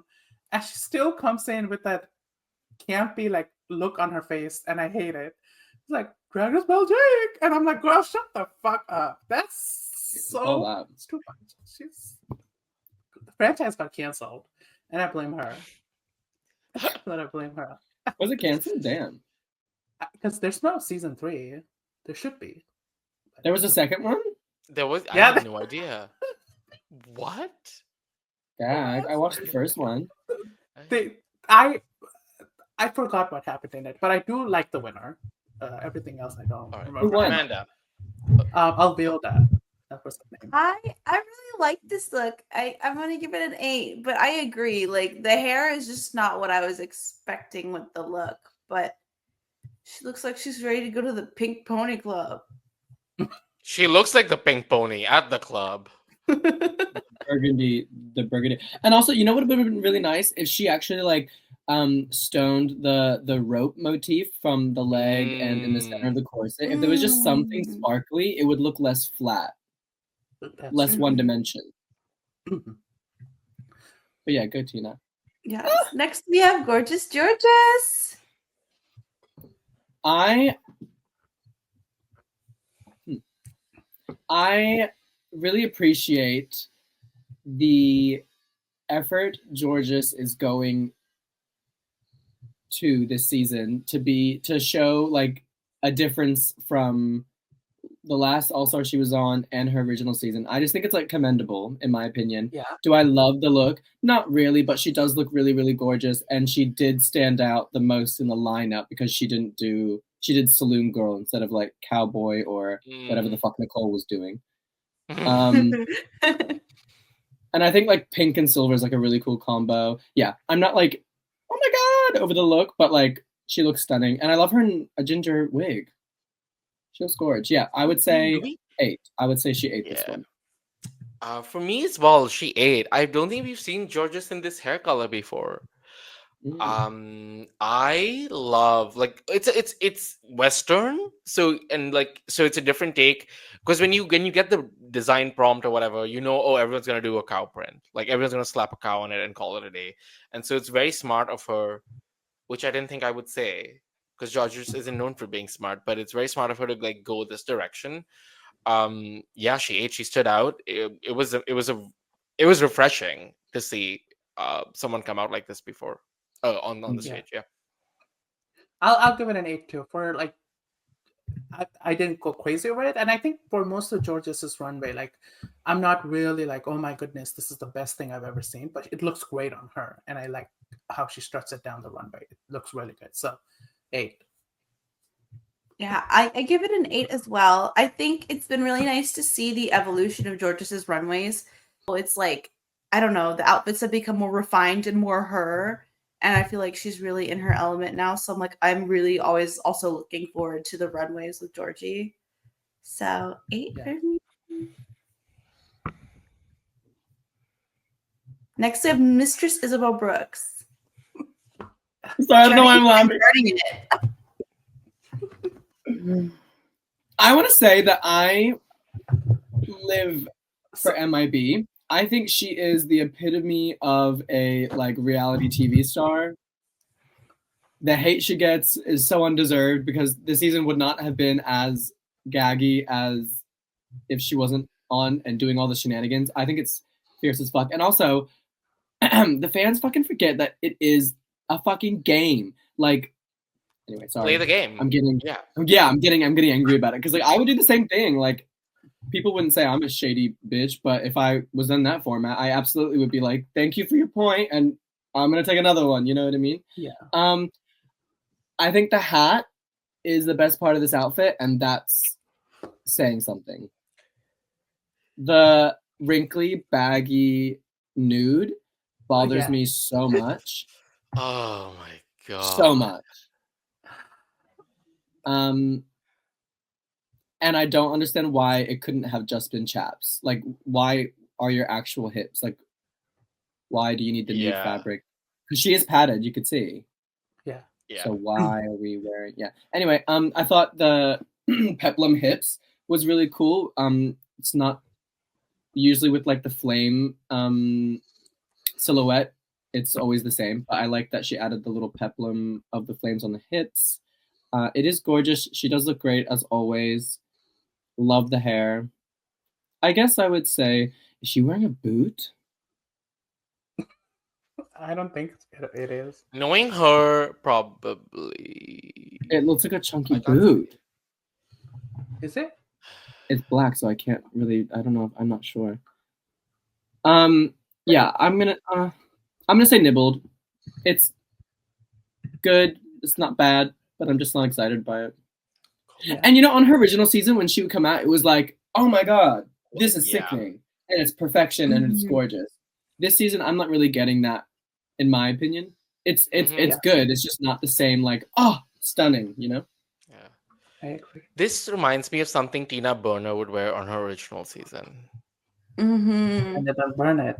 And she still comes in with that campy like look on her face, and I hate it. It's like, Drag Race Belgique! And I'm like, girl, shut the fuck up. That's so it's too much. The franchise got canceled, and I blame her. I blame her.
Was it canceled? Damn.
Because there's no season 3. There should be.
There was a second one?
There was. I
Yeah,
had no idea. What?
Yeah, I watched the first one.
I forgot what happened in it, but I do like the winner. Everything else I don't remember.
Who won?
Amanda.
Alvilda. That was the name.
I really like this look. I'm gonna give it an 8, but I agree. Like the hair is just not what I was expecting with the look, but she looks like she's ready to go to the Pink Pony Club.
She looks like the pink pony at the club.
Burgundy. And also, you know what would have been really nice if she actually like stoned the rope motif from the leg and in the center of the corset. If there was just something sparkly, it would look less flat, less one dimension. But yeah, go Tina.
Yeah. Next we have Gorgeous Jorgeous.
I really appreciate the effort Jorgeous is going to this season to show like a difference from the last All-Star she was on and her original season. I just think it's like commendable in my opinion.
Yeah.
Do I love the look? Not really, but she does look really, really gorgeous, and she did stand out the most in the lineup because she did Saloon Girl instead of like Cowboy or whatever the fuck Nicole was doing. And I think like pink and silver is like a really cool combo. Yeah, I'm not like, oh my god, over the look, but like she looks stunning, and I love her in a ginger wig. She looks gorgeous. Yeah, I would say 8. I would say she ate this one.
For me as well, she ate. I don't think we've seen Jorgeous in this hair color before. I love like it's Western, so it's a different take because when you get the design prompt or whatever, everyone's gonna do a cow print, like everyone's gonna slap a cow on it and call it a day, and so it's very smart of her, which I didn't think I would say because Jorgeous isn't known for being smart, but it's very smart of her to like go this direction. She stood out. It was refreshing to see someone come out like this before. On the stage, yeah.
I'll give it an 8 too. For like, I didn't go crazy over it, and I think for most of Jorgeous's runway, like, I'm not really like, oh my goodness, this is the best thing I've ever seen. But it looks great on her, and I like how she struts it down the runway. It looks really good. So, 8.
Yeah, I give it an 8 as well. I think it's been really nice to see the evolution of Jorgeous's runways. It's like, I don't know, the outfits have become more refined and more her. And I feel like she's really in her element now. So I'm really always also looking forward to the runways with Georgie. So 8 for me. Next we have Mistress Isabelle Brooks.
Sorry, I don't know why I'm laughing. I want to say that I live for MIB. I think she is the epitome of a like reality TV star. The hate she gets is so undeserved because the season would not have been as gaggy as if she wasn't on and doing all the shenanigans. I think it's fierce as fuck. And also, the fans fucking forget that it is a fucking game. Like, anyway, sorry.
Play the game.
I'm getting angry about it because like I would do the same thing. Like, people wouldn't say I'm a shady bitch, but if I was in that format, I absolutely would be like, thank you for your point, and I'm going to take another one. You know what I mean?
Yeah.
I think the hat is the best part of this outfit, and that's saying something. The wrinkly, baggy nude bothers me so much.
Oh my god.
So much. And I don't understand why it couldn't have just been chaps. Like, why are your actual hips? Like, why do you need the nude fabric? Because she is padded, you could see.
Yeah.
So why are we wearing? Yeah. Anyway, I thought the peplum hips was really cool. It's not usually with like the flame silhouette it's always the same. But I like that she added the little peplum of the flames on the hips. It is gorgeous. She does look great as always. Love the hair. I guess I would say, is she wearing a boot?
I don't think it is.
Knowing her, probably.
It looks like a chunky
I can't
boot.
Is it?
It's black, so I can't really. I don't know. I'm not sure. Yeah, I'm gonna say nibbled. It's good. It's not bad, but I'm just not excited by it.
Yeah.
And on her original season, when she would come out, it was like, oh my god, this is
Yeah.
sickening, and it's perfection, and it's gorgeous. This season, I'm not really getting that, in my opinion. It's good. It's just not the same. Like, stunning.
Yeah.
I agree.
This reminds me of something Tina Burner would wear on her original season.
And then burn it.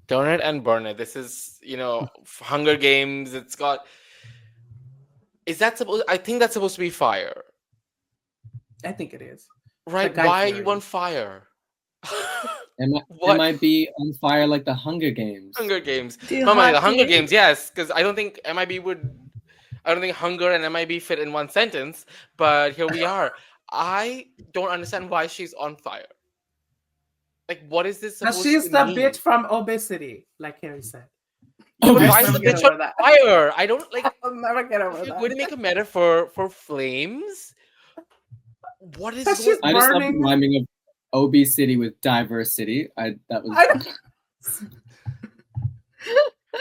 Turn it and burn it. This is, Hunger Games. It's got. Is that supposed? I think that's supposed to be fire,
I think it is.
right?
Guy
Why are
Fieri.
you on fire?
It might be on fire like the Hunger Games.
Hunger Games.
Do
Mama, the
hot
Hunger
tea?
Games, yes, because I don't think hunger and MIB fit in one sentence, but here we are. I don't understand why she's on fire. Like, what is this
Now
supposed
she's
to
the
mean?
bitch from obesity, like Kerri said.
Yeah, but
I
why is
still
the
get
bitch
over
on
that.
fire? I don't like.
I'll never get over
If you're
that.
going to make a metaphor for flames, what is
Because
going
she's
I just love
burning.
the rhyming of obesity with diversity. That was
I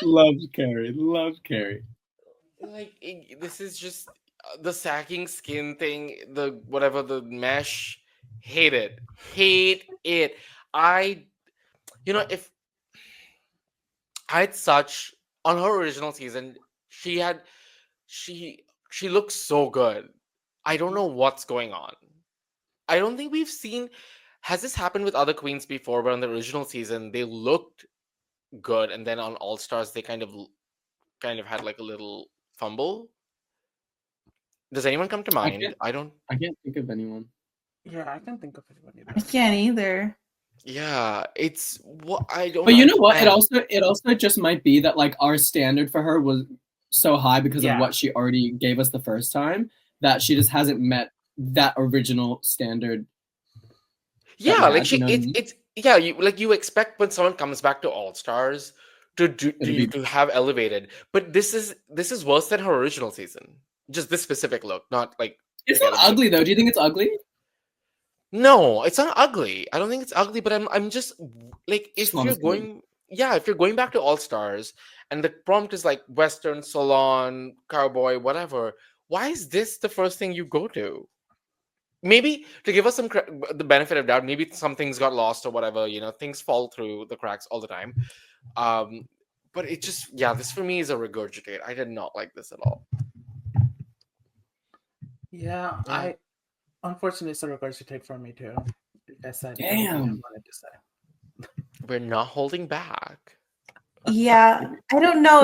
loved Kerri.
like this is just the sagging skin thing, the mesh. Hate it. If I had such on her original season, she looks so good. I don't know what's going on. I don't think we've seen. Has this happened with other queens before? But on the original season, they looked good, and then on All Stars, they kind of had like a little fumble. Does anyone come to mind? I don't.
I can't think of anyone.
Yeah, I can't think of anyone
I
either.
can't either.
Yeah, it's what I don't.
But you know what? It
understand.
also just might be that like our standard for her was so high because
Yeah.
of what she already gave us the first time that she just hasn't met that original standard.
Yeah,
we
like
had, you know what I mean?
you expect when someone comes back to All Stars to have elevated, but this is worse than her original season. Just this specific look, not like
It's not ugly though. Do you think it's ugly?
No, it's not ugly. I don't think it's ugly, but I'm just like if you're going back to All Stars and the prompt is like Western salon, cowboy, whatever, why is this the first thing you go to? Maybe to give us the benefit of doubt, maybe some things got lost or whatever, things fall through the cracks all the time. But it just, this for me is a regurgitate. I did not like this at all.
Yeah,
Yeah.
unfortunately it's a regurgitate for me too. Like I said,
Damn.
everything I wanted to say.
We're not holding back.
Yeah, I don't know.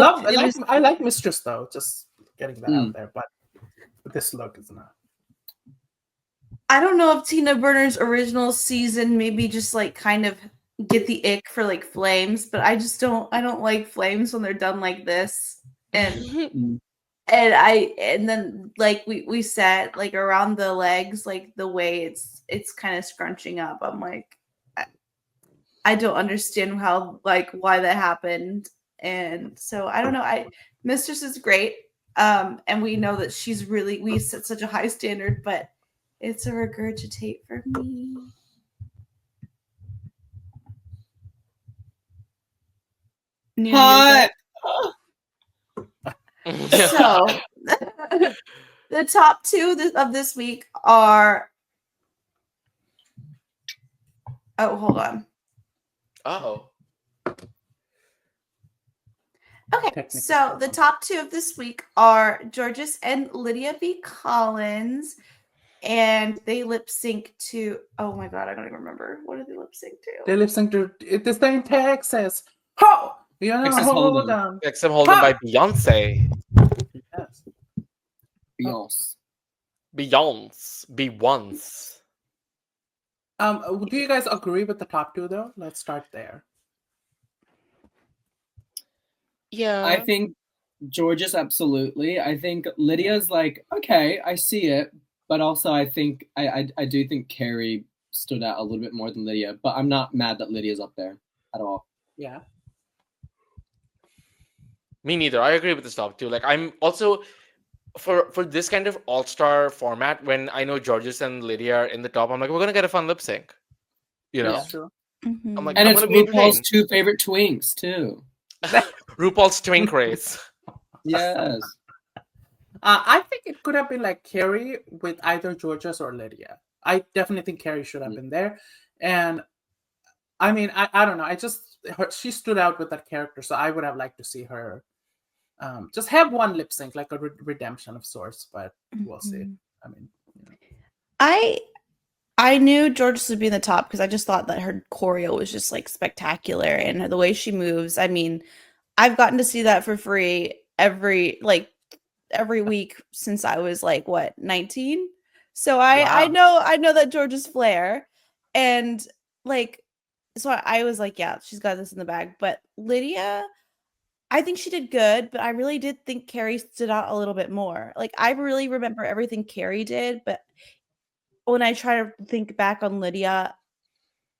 I like Mistress though, just getting that out there, but this look is not.
I don't know if Tina Burner's original season maybe just like kind of get the ick for like flames, but I don't like flames when they're done like this. And then like we said like around the legs, like the way it's kind of scrunching up. I'm like I don't understand why that happened. And so I don't know. Mistress is great. And we know that we set such a high standard, but it's a regurgitate for me.
Hot.
So the top two of this week are. Oh, hold on.
Oh.
Okay, so the top two of this week are Jorgeous and Lydia B Kollins, and they lip sync to. Oh my god, I don't even remember. What did they lip sync to?
They lip sync to this thing Texas. Ho!
Texas
Hold
Hold'em.
on.
Texas Hold'em by Beyonce.
Yes.
Beyonce.
Do you guys agree with the top two though? Let's start there.
Yeah.
I think Jorgeous, absolutely. I think Lydia's like, okay, I see it, but also I think I do think Kerri stood out a little bit more than Lydia, but I'm not mad that Lydia's up there at all.
Yeah.
Me neither. I agree with this top too. Like I'm also for this kind of all-star format, when I know Jorgeous and Lydia are in the top, I'm like, we're gonna get a fun lip sync. You know?
That's true.
I'm like,
And
I'm
it's
gonna be
RuPaul's
entertained.
2 favorite twinks too.
RuPaul's twink race.
Yes.
I think it could have been like Kerri with either Jorgeous or Lydia. I definitely think Kerri should have been there. And I mean, I don't know. She stood out with that character, so I would have liked to see her just have one lip sync, like a redemption of sorts. But we'll see. I mean,
I knew Jorgeous would be in the top because I just thought that her choreo was just like spectacular, and the way she moves. I mean, I've gotten to see that for free every week since I was like 19. So I know that Jorgeous flair, and like, so I was like, yeah, she's got this in the bag. But Lydia, I think she did good, but I really did think Kerri stood out a little bit more. Like, I really remember everything Kerri did, but when I try to think back on Lydia,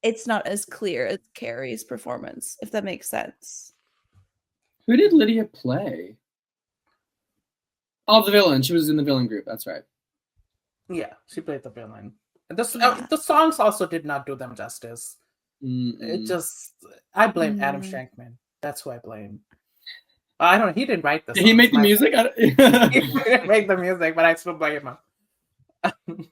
it's not as clear as Kerri's performance, if that makes sense.
Who did Lydia play? Oh, the villain. She was in the villain group. That's right.
Yeah, she played the villain. The songs also did not do them justice. It just, I blame Adam Shankman. That's who I blame. I don't know. He didn't write the songs.
Did he make the music?
He didn't make the music, but I still blame him.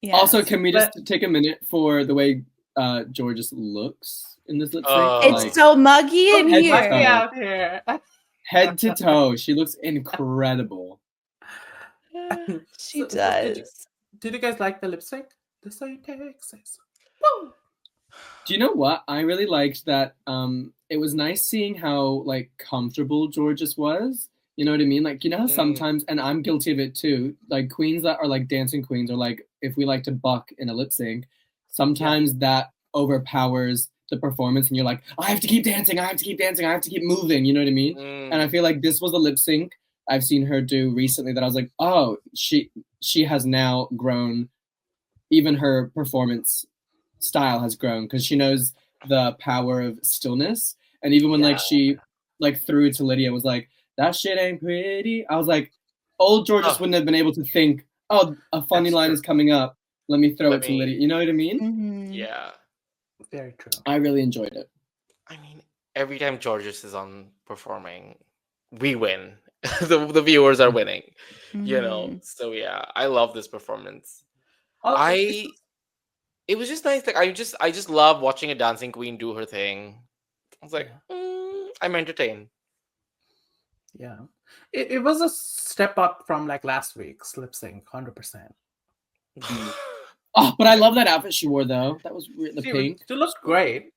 Yes,
also, can we just take a minute for the way Jorgeous looks in this lip sync?
It's
like,
so muggy in
head to
here.
toe.
Out here.
Head to toe. She looks incredible.
She does.
Did you guys like the lip sync? The same Texas. Woo!
Do you know what? I really liked that. It was nice seeing how like comfortable Jorgeous was. You know what I mean? Like, you know how sometimes, and I'm guilty of it too, like queens that are like dancing queens, or like if we like to buck in a lip sync, sometimes that overpowers the performance and you're like, I have to keep dancing, I have to keep dancing, I have to keep moving, you know what I mean? And I feel like this was a lip sync I've seen her do recently that I was like, oh, she has now grown, even her performance style has grown because she knows the power of stillness. And even when like she like threw to Lydia was like, that shit ain't pretty. I was like, old Jorgeous wouldn't have been able to think, oh, a funny line is coming up. Let me throw it to Lydia. You know what I mean?
Yeah.
Very true.
I really enjoyed it.
I mean, every time Jorgeous is on performing, we win. the viewers are winning. You know? So yeah, I love this performance. It was just nice. Like I just love watching a dancing queen do her thing. I was like, I'm entertained.
Yeah, it was a step up from like last week's lip sync, 100%.
Oh, but I love that outfit she wore though. That was the pink.
She looked great.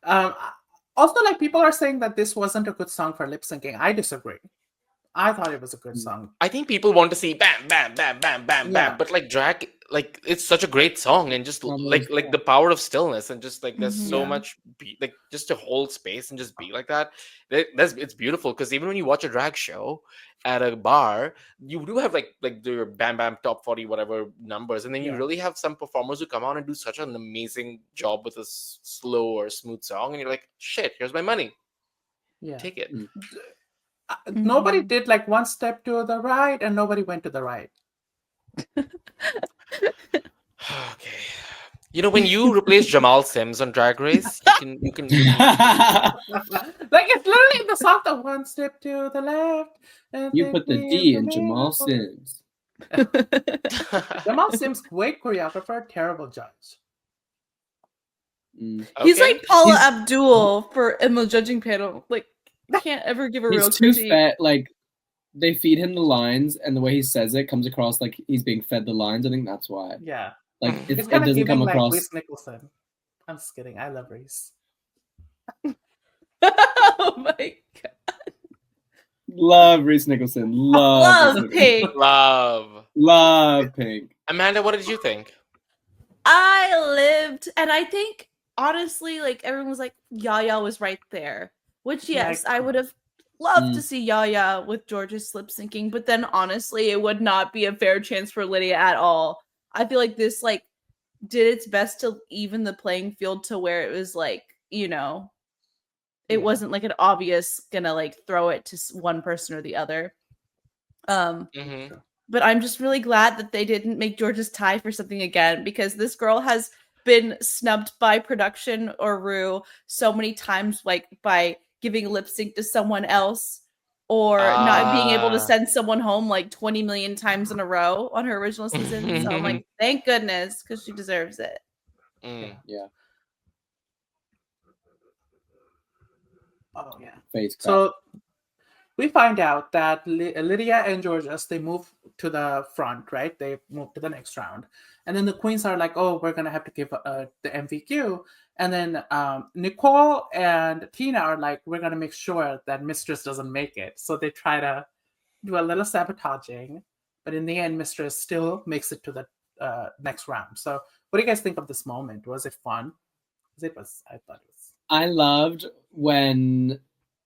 Also, like people are saying that this wasn't a good song for lip syncing. I disagree. I thought it was a good song.
I think people want to see bam, bam, bam, bam, bam, bam. But like drag, like it's such a great song, and just like the power of stillness, and just like there's so much like just to hold space and just be like that. It's beautiful because even when you watch a drag show at a bar, you do have like the bam bam top 40 whatever numbers, and then you really have some performers who come out and do such an amazing job with a slow or smooth song, and you're like, shit, here's my money. Take it.
Nobody did like one step to the right and nobody went to the right.
Okay. You know, when you replace Jamal Sims on Drag Race, you can
like it's literally the song of one step to the left. And
you put the D in Jamal Sims.
Jamal Sims, great choreographer, terrible judge.
He's like Paula Abdul in the judging panel. Like, can't ever give a real critique.
He's too fat. Like, they feed him the lines, and the way he says it comes across like he's being fed the lines. I think that's why.
Yeah.
Like, it
doesn't
come
like
across.
Reese Nicholson. I'm just kidding. I love Reese.
Oh my god.
Love Reese Nicholson. Love
Pink.
Love Pink.
Amanda, what did you think?
I lived, and I think honestly, like everyone was like, Yaya was right there. Which yes, I would have love to see Yaya with Jorgeous lip syncing, but then honestly, it would not be a fair chance for Lydia at all. I feel like this like did its best to even the playing field to where it was like, it wasn't like an obvious gonna like throw it to one person or the other. But I'm just really glad that they didn't make Jorgeous tie for something again, because this girl has been snubbed by production or Ru so many times, like by giving lip sync to someone else or not being able to send someone home like 20 million times in a row on her original season. So I'm like, thank goodness, because she deserves it.
Yeah.
Oh yeah.
Face crack.
So we find out that Lydia and Jorgeous, they move to the front, right? They move to the next round. And then the queens are like, oh, we're going to have to give the MVQ. And then Nicole and Tina are like, we're going to make sure that Mistress doesn't make it. So they try to do a little sabotaging. But in the end, Mistress still makes it to the next round. So what do you guys think of this moment? Was it fun? I thought it was.
I loved when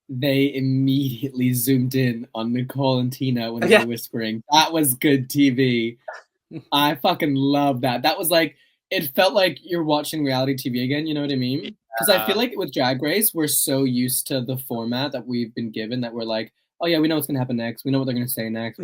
they immediately zoomed in on Nicole and Tina when they were whispering. That was good TV. I fucking love that. That was like, it felt like you're watching reality TV again, you know what I mean? Because I feel like with Drag Race, we're so used to the format that we've been given that we're like, oh yeah, we know what's going to happen next. We know what they're going to say next.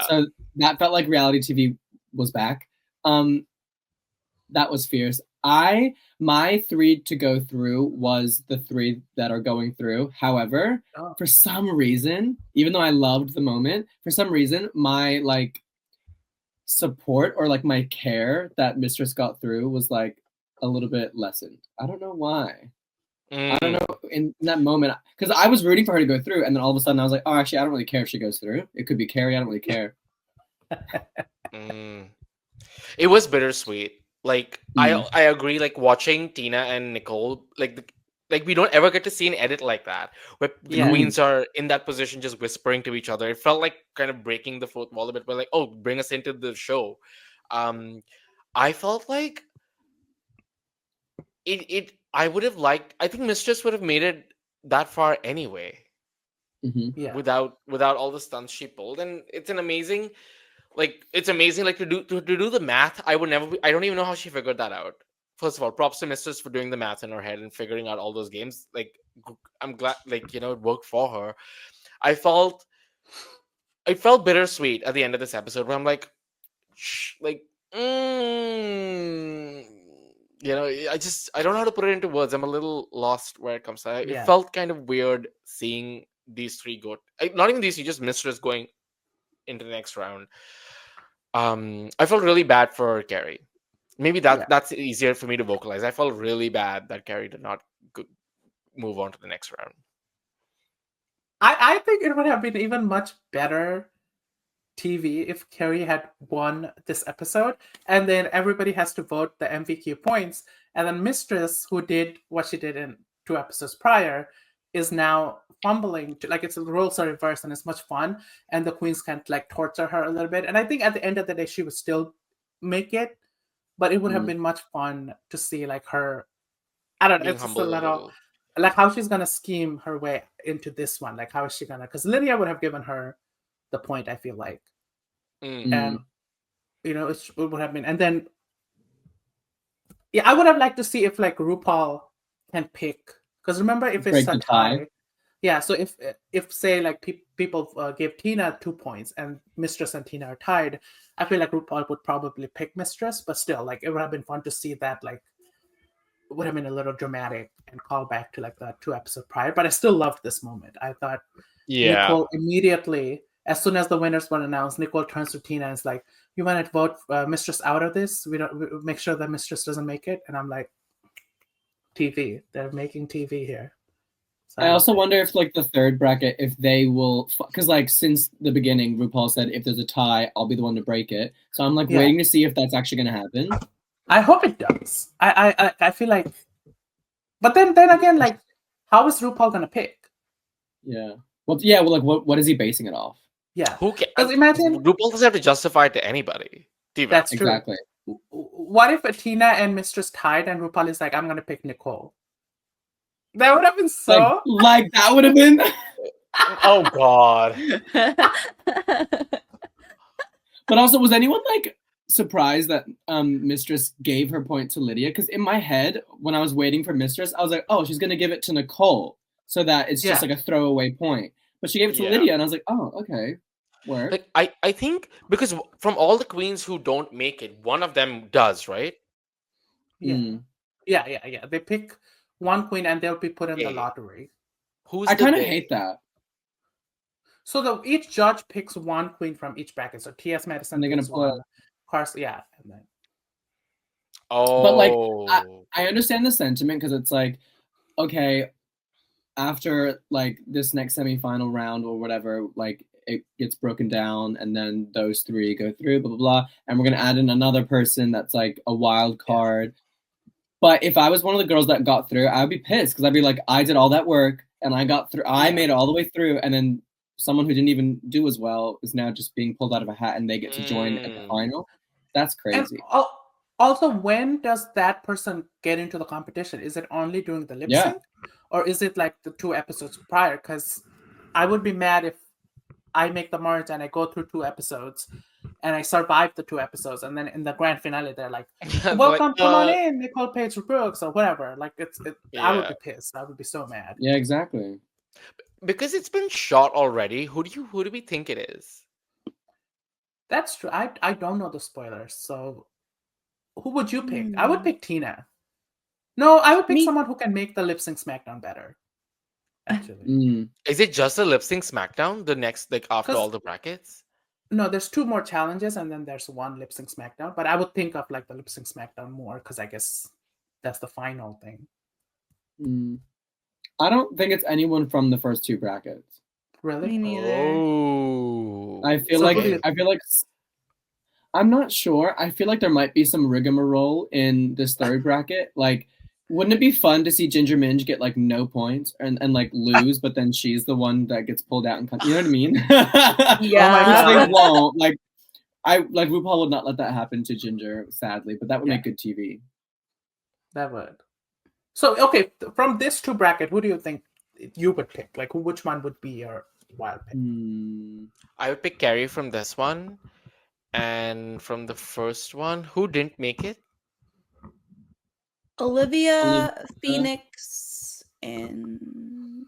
So that felt like reality TV was back. That was fierce. My 3 to go through was the 3 that are going through. However, for some reason, even though I loved the moment, for some reason, my like support or like my care that Mistress got through was like a little bit lessened. I don't know why. I don't know in that moment, because I was rooting for her to go through, and then all of a sudden I was like, oh, actually, I don't really care if she goes through. It could be Kerri. I don't really care.
It was bittersweet. Like I agree. Like watching Tina and Nicole, like we don't ever get to see an edit like that where the queens are in that position just whispering to each other. It felt like kind of breaking the fourth wall a bit. But like, oh, bring us into the show. I felt like it. I would have liked. I think Mistress would have made it that far anyway. Without all the stunts she pulled, and it's an amazing. Like it's amazing, like to do the math. I don't even know how she figured that out. First of all, props to Mistress for doing the math in her head and figuring out all those games. Like I'm glad, like it worked for her. I felt bittersweet at the end of this episode where I'm like, I don't know how to put it into words. I'm a little lost where it comes to. It felt kind of weird seeing these 3 go. Not even these 3, just Mistress going into the next round. I felt really bad for Kerri. Maybe that's easier for me to vocalize. I felt really bad that Kerri did not move on to the next round.
I think it would have been even much better TV if Kerri had won this episode, and then everybody has to vote the MVQ points, and then Mistress, who did what she did in 2 episodes prior, is now fumbling. Like it's the roles are reversed, and it's much fun, and the queens can like torture her a little bit. And I think at the end of the day, she would still make it, but it would have been much fun to see like her. I don't know. It's just a little like how she's gonna scheme her way into this one. Like how is she gonna? Because Lydia would have given her the point. I feel like, and it would have been. And then, I would have liked to see if like RuPaul can pick. Because remember, if it's a tie. Yeah, so if say like people give Tina 2 points and Mistress and Tina are tied, I feel like RuPaul would probably pick Mistress, but still, like it would have been fun to see that. Like, it would have been a little dramatic and call back to like the 2 episodes prior. But I still loved this moment. I thought Nicole immediately, as soon as the winners were announced, Nicole turns to Tina and is like, "You want to vote Mistress out of this? We make sure that Mistress doesn't make it." And I'm like, TV. They're making TV here. So
I also wonder if like the 3rd bracket, if they will, because like since the beginning, RuPaul said if there's a tie, I'll be the one to break it. So I'm like waiting to see if that's actually going to happen.
I hope it does. I feel like, but then again, like, how is RuPaul going to pick?
Yeah. Well, like what is he basing it off?
Yeah.
Who can?
Because imagine
RuPaul doesn't have to justify it to anybody.
That's true.
Exactly.
What if Tina and Mistress tied and RuPaul is like, I'm going to pick Nicole? That would have been so...
Like that would have been...
Oh God.
But also, was anyone like surprised that Mistress gave her point to Lydia? Because in my head, when I was waiting for Mistress, I was like, oh, she's gonna give it to Nicole so that it's just like a throwaway point. But she gave it to
Yeah.
Lydia, and I was like, oh, okay, work.
Like I think because from all the queens who don't make it, one of them does, right?
Yeah. They pick one queen and they'll be put in the
Yeah.
lottery.
Who's
I
the
kind of
they?
hate that.
So each judge picks one queen from each bracket. So T.S. Madison
And they're gonna
picks
put-
one. Carson, yeah. And then
Oh.
But like, I understand the sentiment because it's like, okay, after like this next semifinal round or whatever, like it gets broken down, and then those three go through, blah blah blah, and we're gonna add in another person that's like a wild card. But if I was one of the girls that got through, I would be pissed because I'd be like, I did all that work and I got through. I made it all the way through, and then someone who didn't even do as well is now just being pulled out of a hat, and they get to join at the final. That's crazy.
And also, when does that person get into the competition? Is it only during the lip sync, or is it like the 2 episodes prior? Because I would be mad if I make the merge and I go through 2 episodes and I survive the 2 episodes, and then in the grand finale they're like, "Welcome,
Like,
come on in, Nicole, Paige, Brooks," or whatever. Like I would
Yeah.
be pissed. I would be so mad.
Yeah, exactly.
Because it's been shot already. Who do we think it is?
That's true. I don't know the spoilers, so who would you pick? I would pick Tina. No, I would pick someone who can make the lip sync SmackDown better. Actually,
Is it just a lip sync SmackDown? The next, like after all the brackets?
no, there's 2 more challenges and then there's 1 lip sync SmackDown. But I would think of like the lip sync SmackDown more because I guess that's the final thing.
I don't think it's anyone from the first 2 brackets.
Really?
Me neither.
Oh.
I feel like I'm not sure. I feel like there might be some rigmarole in this 3rd bracket. Like, wouldn't it be fun to see Ginger Minge get like no points and like lose, but then she's the one that gets pulled out and you know what I mean?
Yeah.
Oh my
Which they
God.
won't. Like RuPaul would not let that happen to Ginger, sadly, but that would make good TV.
That would. So okay, from this 2 bracket, who do you think you would pick? Like, which one would be your wild pick?
I would pick Kerri from this one, and from the first one, who didn't make it?
Olivia, Phoenix, and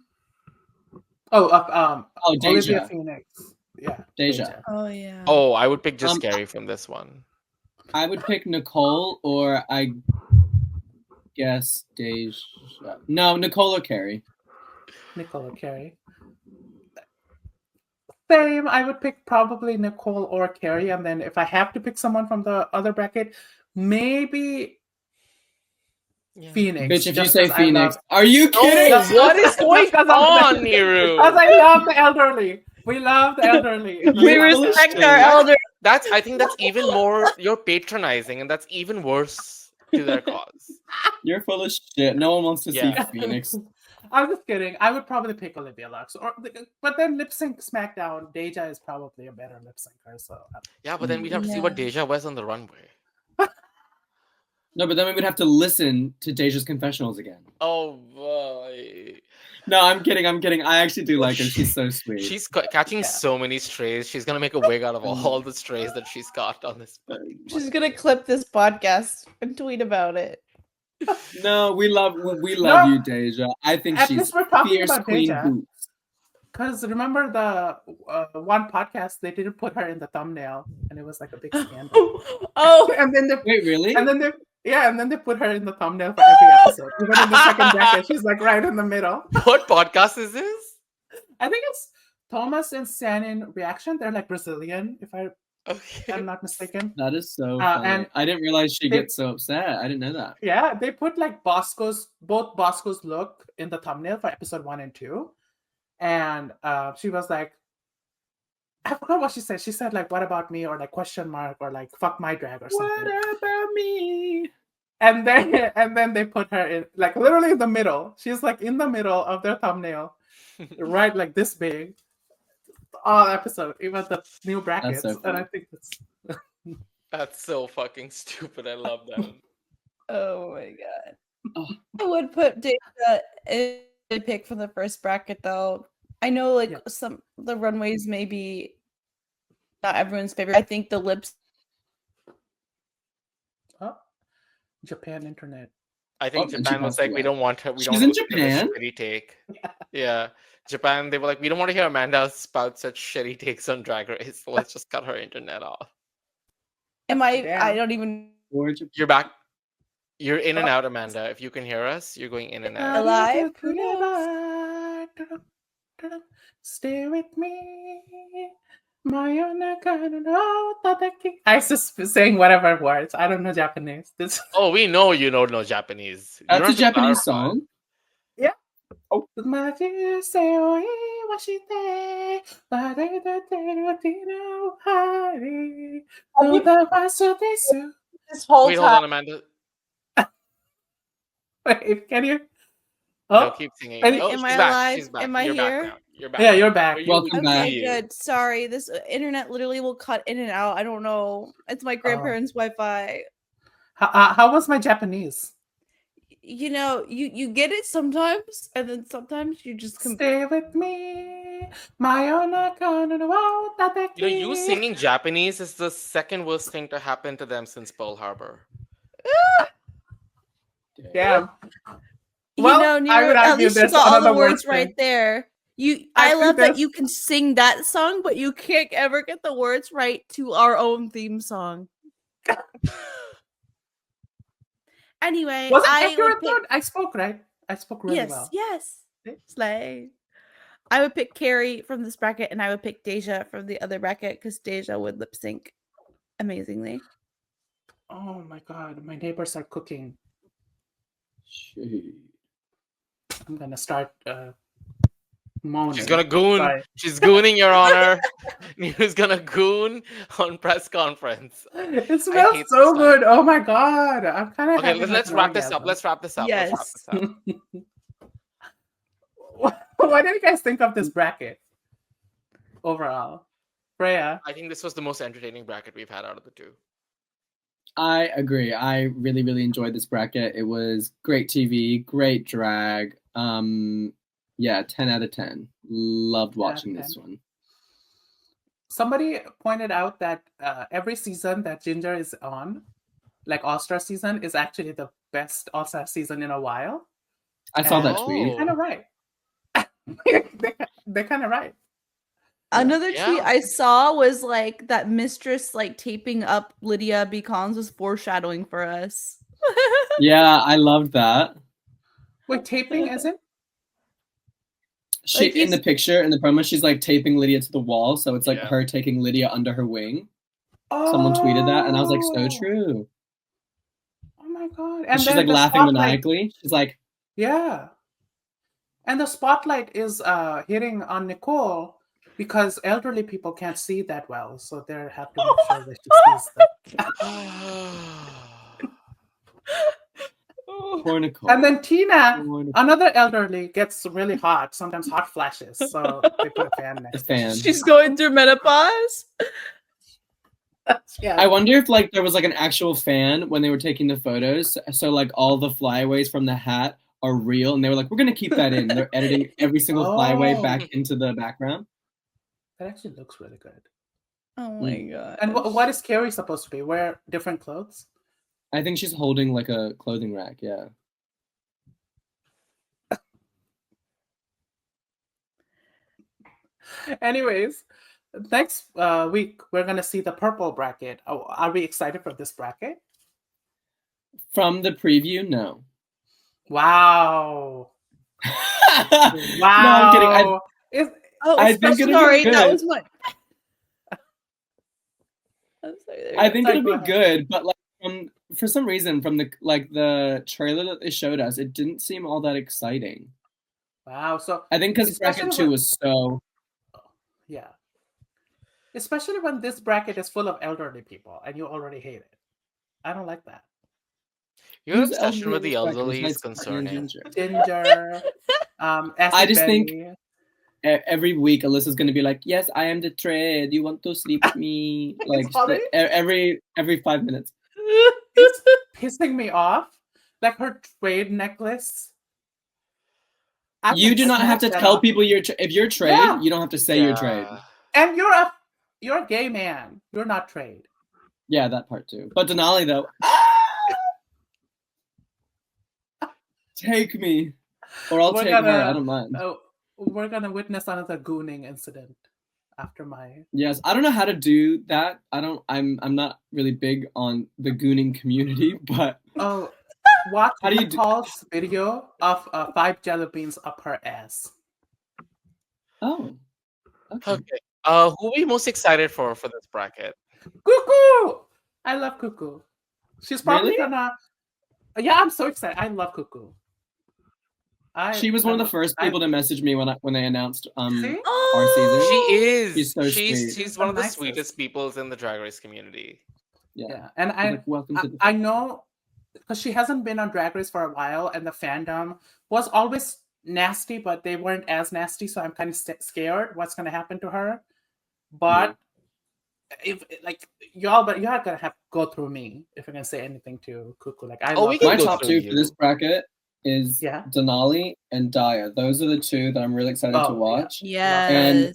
Deja. Olivia Phoenix. Yeah.
Deja.
Oh yeah.
Oh, I would pick just Kerri from this one.
I would pick Nicole, or I guess Deja. No, Nicole or Kerri.
Nicole or Kerri. Same. I would pick probably Nicole or Kerri, and then if I have to pick someone from the other bracket, maybe Phoenix.
Bitch, if you say Phoenix, are you kidding?
What is going on, Niru?
Because I love the elderly. We love the elderly.
We respect our elders.
I think that's even more. You're patronizing, and that's even worse to their cause.
You're full of shit. No one wants to see Phoenix.
I'm just kidding. I would probably pick Olivia Lux, but then lip sync SmackDown. Deja is probably a better lip syncer. So
yeah, but then we'd have to see what Deja wears on the runway.
No, but then we would have to listen to Deja's confessionals again.
Oh boy.
No, I'm kidding. I actually do like her. She's so sweet.
She's catching so many strays. She's gonna make a wig out of all the strays that she's got on this.
She's gonna clip this podcast and tweet about it.
No, we love you, Deja. I think
at
she's
least we're talking
fierce
about
queen
Deja.
boots.
Because remember the one podcast, they didn't put her in the thumbnail, and it was like a big scandal. And then
wait, really?
And then they put her in the thumbnail for every episode. Even in the second bracket, she's like right in the middle.
What podcast is this?
I think it's Thomas and Sanin Reaction. They're like Brazilian, if I'm not mistaken.
That is so funny.
And
I didn't realize she gets so upset. I didn't know that.
Yeah, they put like both Bosco's look in the thumbnail for episode 1 and 2. And she was like, I forgot what she said. She said like, "What about me?" or like question mark or like "fuck my drag" or something.
What about me?
And then they put her in like literally in the middle. She's like in the middle of their thumbnail, right, like this big. All episode, even the new brackets,
so
and I think
that's so fucking stupid. I love that.
Oh my god! I would put Deja in the pick from the first bracket though. I know, like
Yeah.
some the runways may be not everyone's favorite. I think the lips.
Oh, Japan internet.
I think
Oh, and she
Japan was
passed
like, we
away.
don't want her. We
She's
don't
in
want to listen to this
Japan?
shitty take. Yeah, Japan. They were like, we don't want to hear Amanda spout such shitty takes on Drag Race. So let's just cut her internet off.
Am I?
Damn.
I don't even.
Or Japan.
You're back. You're in and out, Amanda. If you can hear us, you're going in and out.
Alive? Who knows?
Stay with me. I was just saying whatever words. I don't know Japanese. This
Oh, we know you don't know Japanese. You
That's
don't
a
have to
Japanese
clarify.
song.
Oh.
This whole
Wait, hold
time.
on, Amanda.
Wait, can you?
No,
Oh,
keep singing.
Any-
Oh,
Am
she's
I
back.
alive?
She's back.
Am I
You're
here?
back now. You're back.
yeah, you're back.
You-
Welcome back.
Okay, good. Sorry, this internet literally will cut in and out. I don't know. It's my grandparents' Wi-Fi.
How was my Japanese?
You know, you get it sometimes, and then sometimes you just
Stay with me. You
You singing Japanese is the second worst thing to happen to them since Pearl Harbor.
Yeah.
You
Well,
know,
I
Nero,
would
at
argue
least you
there's
got all the
another
words
worse
right
thing.
there.
I
I
think
love that
there's-
you can sing that song, but you can't ever get the words right to our own theme song. Anyway,
Was it
I
accurate
would pick,
though? I spoke right. I spoke really
yes,
well.
yes,
See?
slay. I would pick Kerri from this bracket, and I would pick Deja from the other bracket because Deja would lip sync amazingly.
Oh my god, my neighbors are cooking.
Shit.
I'm gonna start moaning.
She's gonna goon.
Sorry.
She's gooning, Your Honor. Nero's gonna goon on press conference.
It smells
hate
so
this
good. Oh my god. I'm kind of
Okay, let's wrap this up. Let's wrap this up. Let's wrap
Yes.
this up.
What did you guys think of this bracket overall? Freya?
I think this was the most entertaining bracket we've had out of the two.
I agree. I really, really enjoyed this bracket. It was great TV, great drag. Yeah, 10 out of 10. Loved watching this one.
Somebody pointed out that every season that Ginger is on, like All-Star season, is actually the best All-Star season in a while.
I saw that
Oh.
tweet.
Kind of right. They're kind of right.
Another
Yeah.
tweet I saw was like that Mistress like taping up Lydia B Kollins was foreshadowing for us.
Yeah, I loved that.
Wait, taping as in?
She
Like,
in the
he's-
picture in the promo, she's like taping Lydia to the wall, so it's like
Yeah.
her taking Lydia under her wing. Someone tweeted that, and I was like, so true.
Oh my god!
And she's
then
like
the
laughing
spotlight-
maniacally. She's like,
Yeah. And the spotlight is hitting on Nicole because elderly people can't see that well, so they have to make sure that she sees them.
poor Nicole.
And then Tina,
Poor Nicole.
another elderly, gets really hot, sometimes hot flashes, so they put a fan
A
next to
fan.
She's going through menopause.
it. Yeah.
I wonder if like there was like an actual fan when they were taking the photos, so like all the flyaways from the hat are real, and they were like, we're gonna keep that in. They're editing every single flyaway
Oh.
back into the background.
That actually looks really good.
Oh my god.
And what is Kerri supposed to be? Wear different clothes?
I think she's holding like a clothing rack. Yeah.
Anyways, next week we're gonna see the purple bracket. Oh, are we excited for this bracket?
From the preview, no.
Wow!
Wow.
Wow!
No, I'm kidding.
Oh,
I think it'll be
sorry, that
good.
was my. I'm sorry, there you
I
go.
think
Sorry,
it'll
go
be
ahead.
good, but like for some reason from the trailer that they showed us, it didn't seem all that exciting.
Wow! So
I think because
Especially
bracket 2
when-
was so
yeah, especially when this bracket is full of elderly people and you already hate it. I don't like that.
Your
Who's
obsession with the
elderly
elderly is
besides Courtney and
concerning.
Ginger?
Ginger.
I just think-
Betty.
Every week Alyssa's gonna be like, yes, I am the trade. You want to sleep with me? Like
already-
every 5 minutes.
It's pissing me off. Like her trade necklace.
You do not have to tell people if you're trade.
Yeah.
You don't have to say you're trade.
And you're a gay man. You're not trade.
Yeah, that part too. But Denali though, take me, or I'll take her. I don't mind.
We're gonna witness another gooning incident after my.
Yes, I don't know how to do that. I'm not really big on the gooning community, but
watch Nicole's video of 5 jelly beans up her ass.
Oh,
Okay. Who are we most excited for this bracket?
Cuckoo! I love Cuckoo. She's probably
Really?
gonna. Yeah, I'm so excited. I love Cuckoo.
She was one of the first people to message me when they announced our season.
She is.
She's so sweet.
She's one of the sweetest people in the Drag Race community.
Yeah. And I know because she hasn't been on Drag Race for a while, and the fandom was always nasty, but they weren't as nasty. So I'm kind of scared what's going to happen to her. But if y'all gonna have to go through me if you're gonna say anything to Cuckoo. Like
my top 2 for this bracket is Denali and Daya. Those are the 2 that I'm really excited to watch.
Yes.
And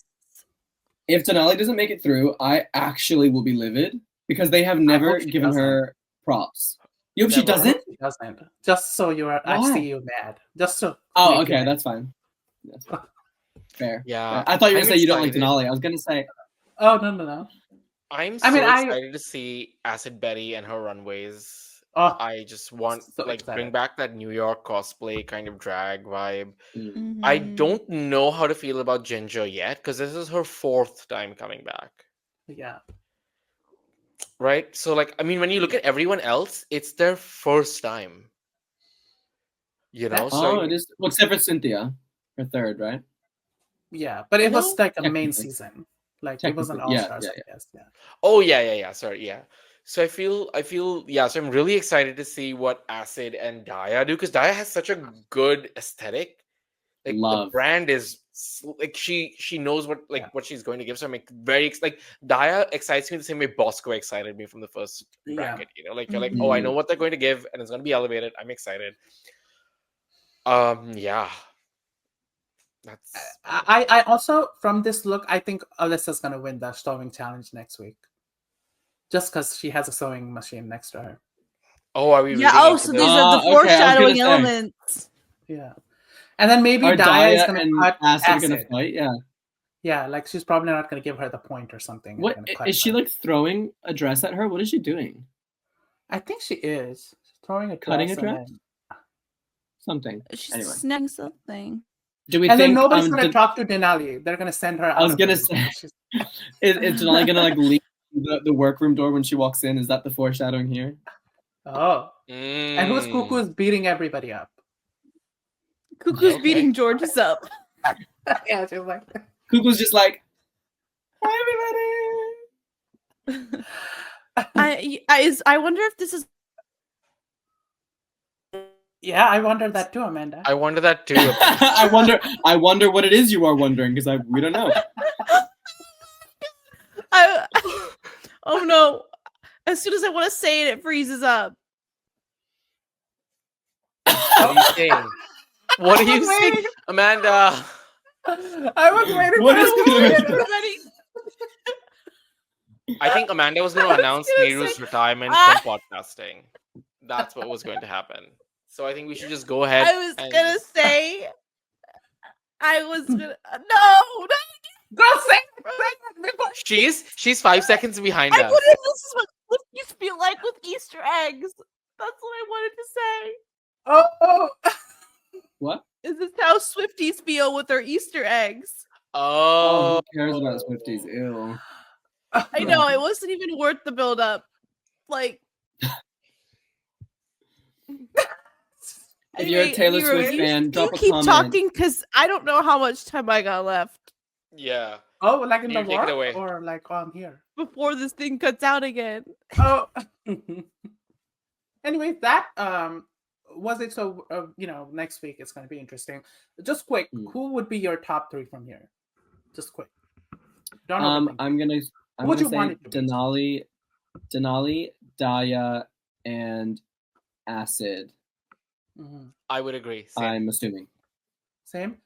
if Denali doesn't make it through, I actually will be livid because they have never given her props. You hope she doesn't?
She doesn't. Just so I see you mad. Just so.
Oh, okay, that's fine. That's fine. Fair.
Yeah.
I thought you were gonna say you don't like Denali. I was gonna say.
Oh no.
I'm so excited to see Acid Betty and her runways. I just want bring back that New York cosplay kind of drag vibe.
Mm-hmm.
I don't know how to feel about Ginger yet because this is her 4th time coming back.
Yeah.
Right? So when you look at everyone else, it's their 1st time. You know?
It is. Well, except for Cynthia, her 3rd, right?
Yeah, but it was like a main season. Like it was an all-stars.
Yeah.
Oh yeah. Sorry, yeah. So I feel so I'm really excited to see what Acid and Daya do because Daya has such a good aesthetic. Like the brand is like she knows what she's going to give. So I'm very Daya excites me the same way Bosco excited me from the first bracket. You know, you're like, oh, I know what they're going to give, and it's going to be elevated. I'm excited. Yeah.
I also from this look, I think Alyssa's gonna win the sewing challenge next week. Just because she has a sewing machine next to her.
Oh, are we?
Yeah. So these are the foreshadowing elements.
Yeah, and then maybe Daya is gonna cut Acid.
Gonna fight. Yeah.
Yeah, like she's probably not gonna give her the point or something.
What is she throwing a dress at her? What is she doing?
I think she is throwing a
cutting a dress. Something.
She's snagging something.
Do we
and
think
then nobody's gonna talk to Denali? They're gonna send her out.
I was gonna say, is Denali gonna leave the workroom door when she walks in? Is that the foreshadowing here?
Oh, and who's Cuckoo's beating everybody up?
Cuckoo's beating Jorgeous up.
Yeah, she's like
Cuckoo's just like, hi
everybody. I wonder if this is.
Yeah, I wonder that too, Amanda.
I wonder that too.
I wonder what it is you are wondering because we don't know.
Oh no! As soon as I want to say it, it freezes up.
What are you saying? What are you saying, Amanda?
I was waiting.
What is
I think Amanda was going to announce Neru's retirement from podcasting. That's what was going to happen. So I think we should just go ahead.
I was gonna say. No.
Go say.
She's 5 seconds behind us.
I wonder if this is what Swifties feel like with Easter eggs. That's what I wanted to say.
Oh.
What?
Is this how Swifties feel with their Easter eggs?
Oh.
Who cares about Swifties? Ew.
I know, it wasn't even worth the build-up.
If you're a Taylor Swift fan, drop a comment.
You keep talking because I don't know how much time I got left.
Yeah.
Oh, like in the
take it away.
Or like on here?
Before this thing cuts out again.
Oh. Anyway, that was it. So, next week it's going to be interesting. Just quick, who would be your top 3 from here? Just quick.
I'm gonna say Denali, Daya, and Acid.
Mm-hmm.
I would agree.
Same. I'm assuming.
Same.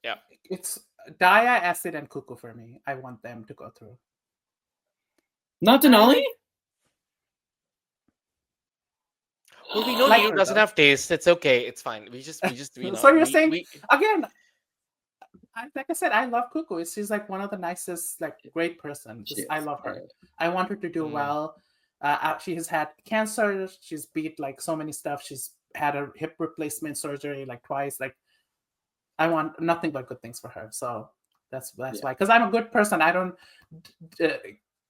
Yeah.
It's Daya, Acid, and Cuckoo for me. I want them to go through.
Not Denali?
Well, we know
Like
Niru
her,
doesn't
though.
have taste. It's okay. It's fine. We just you know.
So you're
we-
saying
we-
again? Like I said, I love Cuckoo. She's like one of the nicest, like great person.
She
I
is,
love her.
yeah.
I want her to do
Mm.
well. She has had cancer. She's beat like so many stuff. She's had a hip replacement surgery like twice. Like I want nothing but good things for her. So that's
Yeah.
why. Because I'm a good person. I don't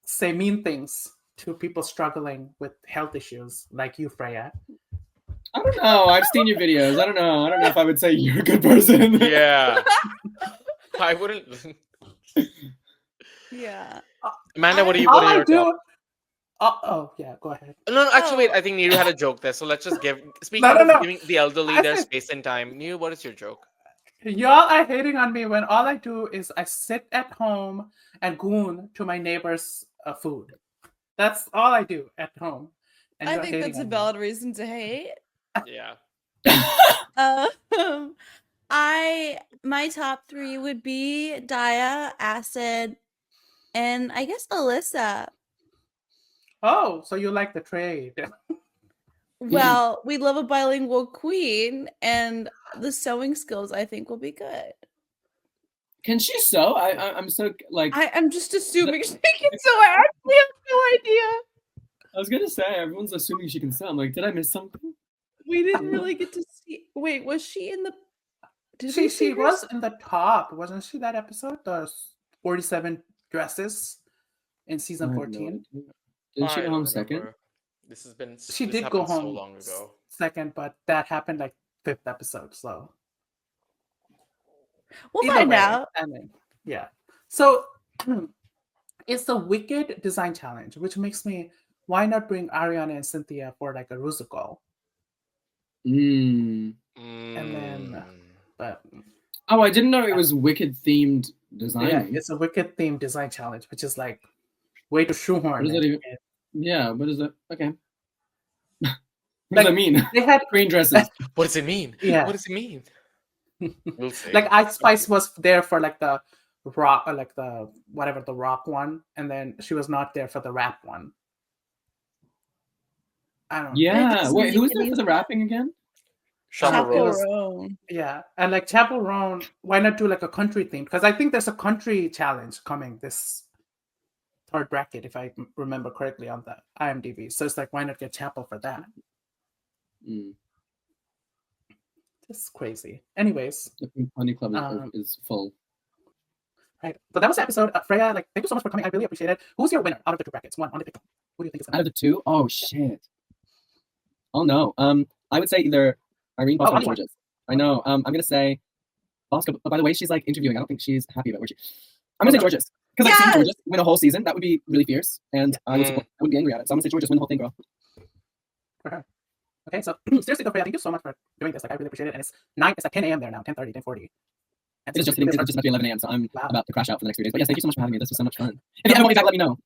say mean things to people struggling with health issues like you, Freya.
I don't know. I've seen your videos. I don't know. I don't know if I would say you're a good person.
yeah. I wouldn't.
Yeah.
Amanda, what are
All
your
I do.
top?
Oh yeah, go ahead.
No, actually, wait.
Oh.
I think Niru had a joke there, so let's just give. Speaking
No, no,
of
no.
giving the elderly
I
their
said-
space and time, Niru, what is your joke?
Y'all are hating on me when all I do is I sit at home and goon to my neighbor's food. That's all I do at home. And
I
you're
think
hating
that's a
on me.
valid reason to hate.
Yeah.
My top 3 would be Daya, Acid, and I guess Alyssa.
Oh, so you like the trade?
Well, we love a bilingual queen, and the sewing skills I think will be good.
Can she sew? I'm so like.
I'm just assuming she can sew. I actually have no idea.
I was gonna say everyone's assuming she can sew. I'm like, did I miss something?
We didn't really get to see. Wait, was she in the? Did we see
She
her
was in the top, wasn't she? That episode, the 47 dresses in season
I have no
14.
idea. Didn't she
I
go
don't
home second?
remember. This has been.
She
this
did go
happened so
home
long ago.
second, but that happened like 5th episode. So
We'll
either
find
way,
out.
I mean, yeah. So it's the Wicked Design Challenge, which makes me why not bring Ariana and Cynthia for like a Rusical?
Mm.
And then, but
Oh, I didn't know it was Wicked themed
yeah,
designing.
it's a Wicked themed design challenge, which is like way to shoehorn.
What does
it
that even-
in.
Yeah, what is it? Okay. What
Like,
does that mean?
They had
Green dresses.
What does it mean?
Yeah.
What does it mean? We'll see.
like Ice Spice was there for like the rock, or like the whatever the rock one, and then she was not there for the rap one. I don't know.
Yeah.
doesn't
Wait,
make
who was there
any
for the rapping again?
Chaperone.
Chaperone.
Yeah, and like Chaperone, why not do like a country theme? Because I think there's a country challenge coming this third bracket, if I remember correctly, on the IMDb. So it's like, why not get Chapel for that?
Mm.
It's crazy. Anyways,
The Pink Pony Club
Um,
is full.
right. So that was the episode. Freya, like, thank you so much for coming. I really appreciate it. Who's your winner out of the 2 brackets? One on the pick. Who do you think is
Out
going
of the 2? Oh shit. Oh no. I would say either Irene Bosco or
only one.
Jorgeous. I know. I'm gonna say Bosco, but by the way, she's like interviewing. I don't think she's happy about where she. I'm gonna say Jorgeous. Because I've seen
Yes!
Jorgeous win a whole season. That would be really fierce. And I would
Mm.
support, I wouldn't be angry at it. So I'm gonna say Jorgeous win the whole thing, girl.
for her? Okay, so seriously, though, Freya, thank you so much for doing this. Like, I really appreciate it. And it's like 10 a.m. there now, 10:30, 10:40. And
It's just
this-
about to be 11 a.m. So I'm
Wow.
about to crash out for the next 3 days. But yes, thank you so much for having me. This was so much fun. If you ever want me back, let me know.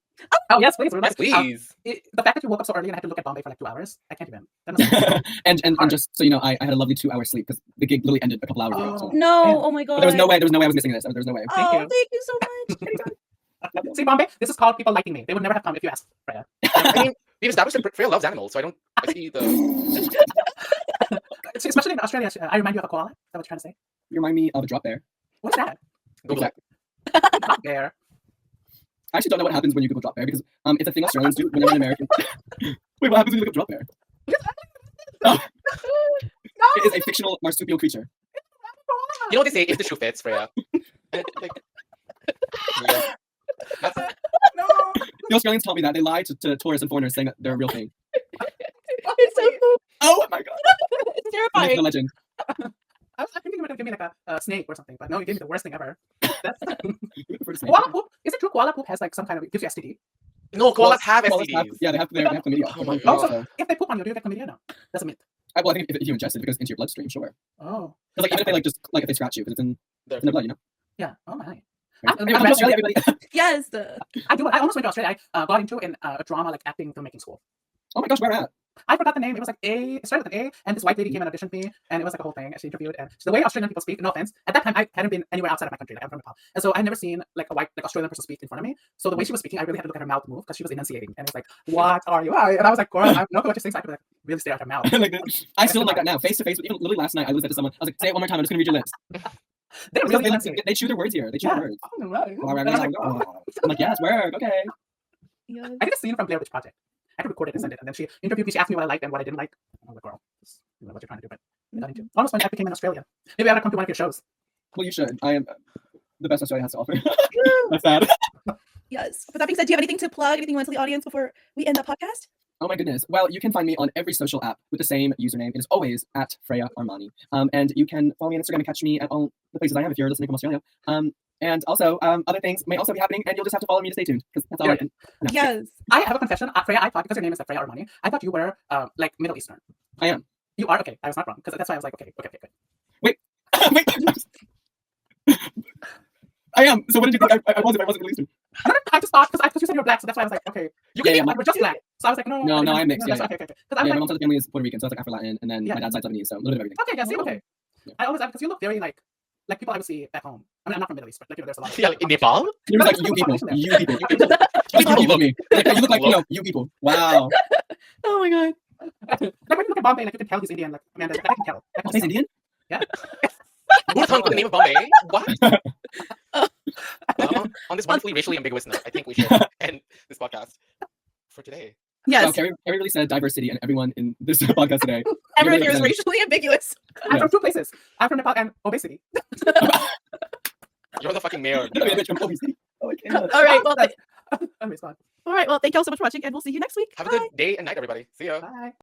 Oh yes, please.
Yes, please.
The fact that you woke up so early and had to look at Bombay for like 2 hours, I can't even. That must
and just so you know, I had a lovely 2-hour sleep because the gig literally ended a couple hours ago.
Oh.
So.
No,
Man.
oh my god.
But there was no way I was missing this. There was no way.
Thank
Oh,
you.
thank you so much.
See, Bombay, this is called people liking me. They would never have come if you asked Freya.
I mean, we've established that Freya loves animals, so I don't. I see the.
Especially in Australia, I remind you of a koala. Is that what you're trying to say?
You remind me of a drop bear.
What's that?
Google it.
Exactly.
Not there.
I actually don't know what happens when you Google drop bear because it's a thing Australians do whenever an American. Wait, what happens when you look up drop bear? Oh. It is a fictional marsupial creature.
You know what they say? If the shoe fits, Freya. Like, yeah. That's it.
No.
The Australians tell me that they lie to tourists and foreigners saying that they're a real thing.
It's so cool.
Oh my god!
It's
The
terrifying.
legend.
I was thinking you were going to give me like a snake or something, but no, you gave me the worst thing ever. That's
Prefer to say-
koala poop. Is it true koala poop has like some kind of, it gives you STD?
No, koalas have
Koalas have-
STDs.
yeah, they have chlamydia.
Oh my
Also,
God.
if they poop on you, do you get chlamydia? No. That's a myth.
Well, I think if you ingest it, it goes into your bloodstream, sure.
Oh.
Because like even if they scratch you, because it's in
They're-
the blood, you know.
Yeah. Oh my.
Anyway, welcome to Australia, everybody.
Yes.
I almost went to Australia. I got into a drama like acting filmmaking school.
Oh my gosh, where at?
I forgot the name. It was like A. It started with an A, and this white lady came and auditioned me, and it was like a whole thing. And she interviewed, and the way Australian people speak. No offense. At that time, I hadn't been anywhere outside of my country. Like I'm from Nepal, and so I'd never seen like a white like Australian person speak in front of me. So the way she was speaking, I really had to look at her mouth move because she was enunciating, and it was like, "What are you?" And I was like, "Girl, I don't know what you're saying." So I could like really stare at her mouth.
Like I still like that now, face to face. Even literally last night, I was at someone. I was like, "Say it one more time. I'm just gonna read your lips."
They don't really enunciate.
They chew their words here. They chew
Yeah.
their words.
Oh, right.
I'm
And I'm like, oh.
like, yes, word, okay.
Yes.
I did a scene from Blair Witch Project. I had to record it and send it, and then she interviewed me. She asked me what I liked and what I didn't like. I'm like, "Girl, you know what you're trying to do, but you got into." Almost when I became in Australia. Maybe I ought to come to one of your shows.
Well, you should. I am the best Australia has to offer. That's sad.
Yes. With that being said, do you have anything to plug? Anything you want to tell the audience before we end the podcast?
Oh my goodness. Well, you can find me on every social app with the same username. It is always at Freya Armani. And you can follow me on Instagram and catch me at all the places I am if you're listening from Australia. And also, other things may also be happening, and you'll just have to follow me to stay tuned because that's all I can. No.
Yes.
I have a confession. Freya, I thought because your name is Freya Armani, I thought you were like Middle Eastern.
I am.
You are? Okay, I was not wrong because that's why I was like, okay, good.
Wait. I am. So what did you think I was if I wasn't Middle Eastern?
I just thought because you said you were black, so that's why I was like, okay. You
Yeah,
were just black. So I was like, no.
No, I'm mixed. Yeah.
Okay. Because I
Yeah,
was
my
like,
mom's side of the family is Puerto Rican, so it's like Afro-Latin, and then my dad's side's Lebanese, so a little bit of everything.
okay, yeah, see, okay.
Yeah.
I always because you look very like people I would see at home. I mean, I'm not from Middle East, but like there's a lot of
Yeah, like in Nepal.
You're like you people. Like you people me. Like you look like you people. Wow.
Oh my god.
like when you look at Bombay, like you can tell he's Indian. Like Amanda, I can tell.
Oh, he's Indian?
Yeah.
Who thought the name of Bombay? What? On this wonderfully racially ambiguous note, I think we should end this podcast for today.
Yes.
Wow, Kerri really said diversity, and everyone in this podcast today.
Everyone here is racially ambiguous.
I'm from two places. I'm from Nepal and obesity.
You're the fucking mayor.
Oh, I can't.
All right. Well,
Anyways, go on.
all right. Well, thank you all so much for watching, and we'll see you next week.
Have a
Bye.
good day and night, everybody. See ya.
Bye.